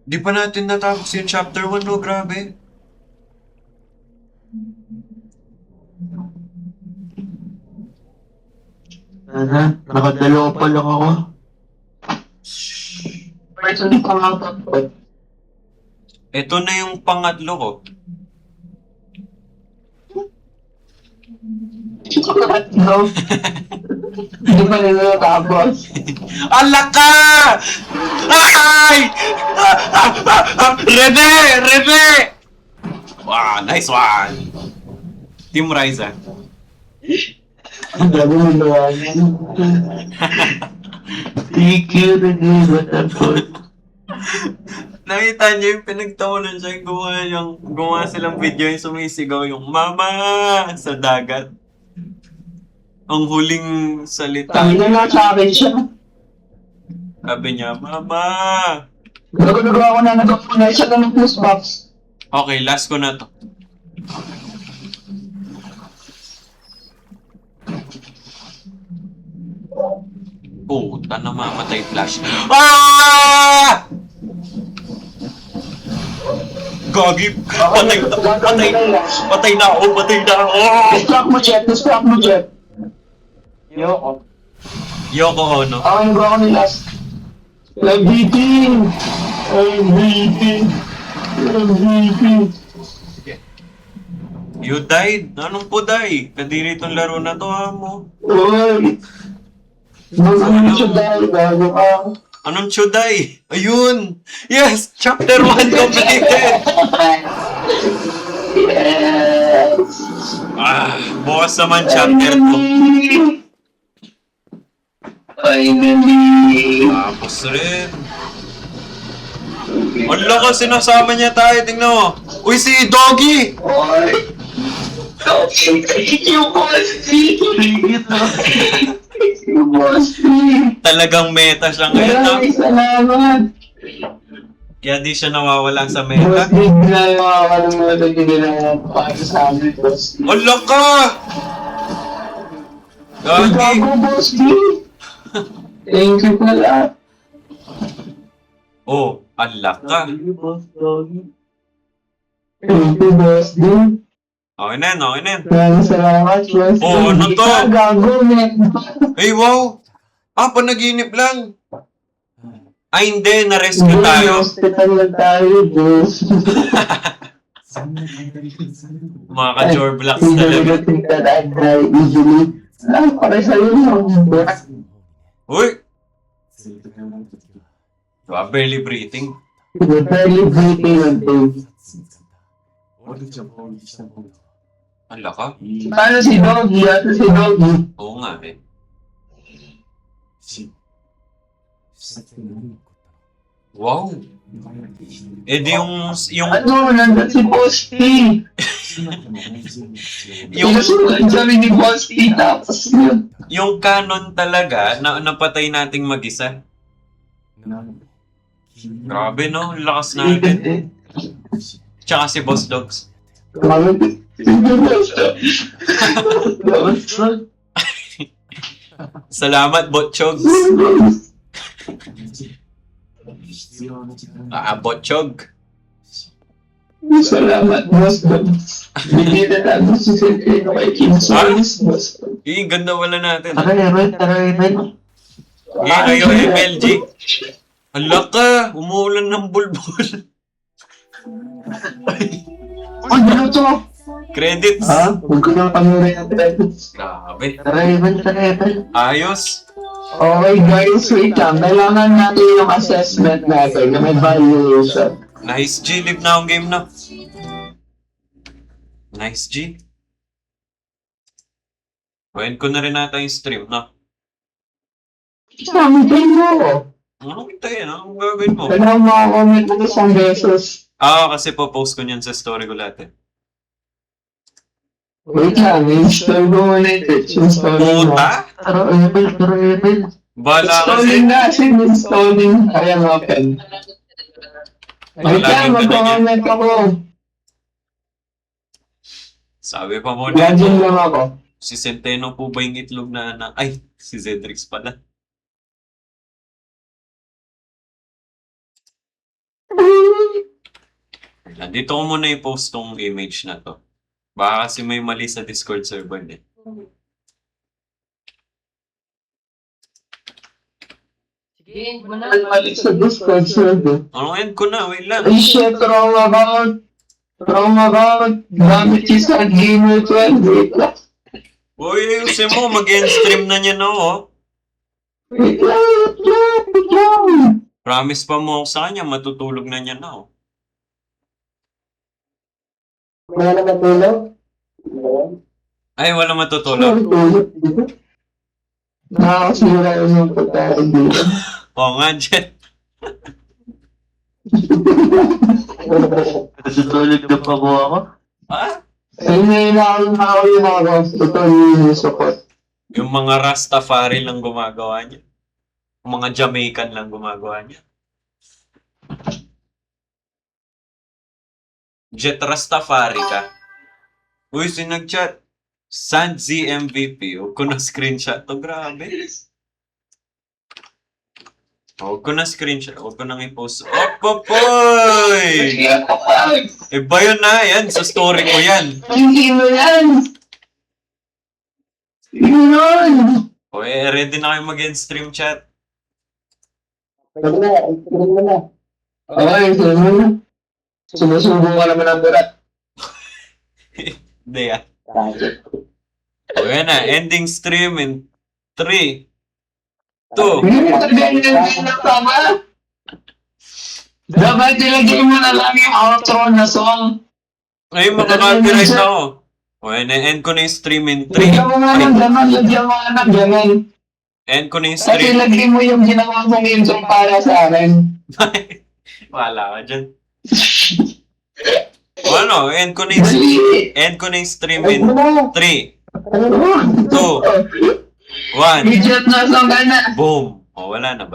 Di pa natin natapos yung chapter 1, no? Grabe. Nakadalawa pa lang ako. Ito na pangapat ko. Ito na yung pangatlo ko. No? Hindi pa nila natapos. Alak ka! Ay! Rene! Rene! Wow, nice one! Team Ryza. Ang gabi mo nawa yan. Thank you, Rene. Matapos. Nakita niyo yung pinagtawanan siya yung gumawa silang video yung sumisigaw yung Mama! Sa dagat. Ang huling salita. Tangin na sa akin siya. Sabi niya, Mama! Nagawa ko na nagkapunay siya ng fuse box. Okay, last ko na to. Puta, namamatay flash. Ah! Gagi! Patay na ako! Patay na ako! Distract mo, Jet. Distract mo, Jet. Yoko. Yoko Ono. Ako nagawa ko ni last. MVP! MVP! MVP! You died? Anong puday? Kadiri itong laro na to, ha mo. Uy! Ano siya dahil bago ka? Anong chuday? Ayun! Yes! Chapter 1 completed! Yes! Ah, bukas naman chapter 2. Finally! Tapos rin. Wala ka, sinasama niya tayo. Tingnan mo. Uy, si Doggy! Oy! Thank you, Bossy! Thank you, Bossy! Talagang meta siya ngayon, no? Maraming salamat! Kaya di siya nawawala sa meta. Bossy, ginagawa ka ng para sa amin, Bossy. Wala ka! Gagi! Gago, Bossy! Thank you pala. Oh, alak ka. Thank you, Bossy. Okay na, okay na. Maraming salamat, Bossy. Oh, ano to? Gago, man. Ay, wow! Ah, panaginip lang. Ay, hindi. Na-rescue tayo. Hospital lang tayo, Boss. Mga ka-Jorblocks Hindi talaga. na think that I die easily. Ah, para sa'yo, Boss. Uy! Diba, barely breathing. You're barely breathing on things. Alak ka? Paano si Doggy? Ato si Doggy? Oo nga eh. Wow! Eh di yung Ano? Nandun si Boss T. yung Sinusunod kami ni Boss T. Tapos yun. yung canon talaga na napatay nating mag-isa. Grabe no, ang lakas natin. Tsaka si Boss Dogs. Grabe. Salamat, Botchogs. Ah, Botchog. Salamat, Boss Dogs. Bigyan na natin si Sentino kay Kim Solis, Boss. Eh, ganda wala natin. Tara, Evan. Tara, Evan. Ngayon yung MLG. Alak ka, umuulan ng bulbul. Ano to? Credits. Ha? Huwag ko nang panurin ang credits. Grabe. Tara, Evan. Tara, Evan. Ayos. Okay guys, wait lang. Kailangan natin yung assessment natin na may valuation. Nice G, live na akong game na. Nice G. End ko na rin nata yung stream, no? Samitay mo! Ano kita yun, Anong gagawin mo? Kailangan makakomment mo isang beses. Ah, kasi po post ko niyan sa story ko lahat eh. Wait lang, install ko muna yung Twitch. Installing na. Puta? Pero Emil. Bala Installing kasi. na, as in installing. Ayan, open. Wait lang, mag-comment ako. Sabi pa mo Login dito, lang ako. si Centeno po ba yung itlog na anak? Ay, si Zedrix pala. Nandito ko muna i-post tong image na to. Baka kasi may mali sa Discord server eh. Sige, end mo na. Mali sa Discord server. Ano end ko na? Wait lang. Ay, shit, wrong about. Wrong about. Gamit si Sad Gamer 12. Wait lang. Uy, ayusin mo. Mag-end stream na niya na oh. Wait lang, wait lang. Promise pa mo ako sa kanya, matutulog na niya na oh. Wala na matulog? Ay, wala matutulog. Nakakasira yun yung pagkain dito. Oo nga, Jet. Natutulog na pa po ako. Ah? Ayun na yun ako. Totoo yung support. Yung mga Rastafari lang gumagawa niya. Yung mga Jamaican lang gumagawa niya. Jet Rastafari ka. Uy, sinag-chat. Sandz MVP. Huwag ko na screenshot to. Grabe. Huwag ko na screenshot. Huwag ko nang i-post. Opopoy! Iba yun na. Yan. Sa story ko yan. Hindi mo yan! Yun yun! O ready na kayo mag-end stream chat. Okay, so yun. Sumusubo ka naman ang burat. Hindi ah. O yan na. Ending stream in 3, 2. Hindi mo ganyan na tama. Dapat ilagay mo na lang yung outro na song. Ay, makaka-copyright na ako. O yan, end ko na yung stream in 3. Lagyan mo nga ng gano'n, lagyan mo nga ng gano'n. End ko na yung At stream. ilagay mo yung ginawa mong intro para sa akin. Wala ka dyan. O ano, end ko na yung stream in 3, 2, 1. Midget na sa gana. Boom. O wala na.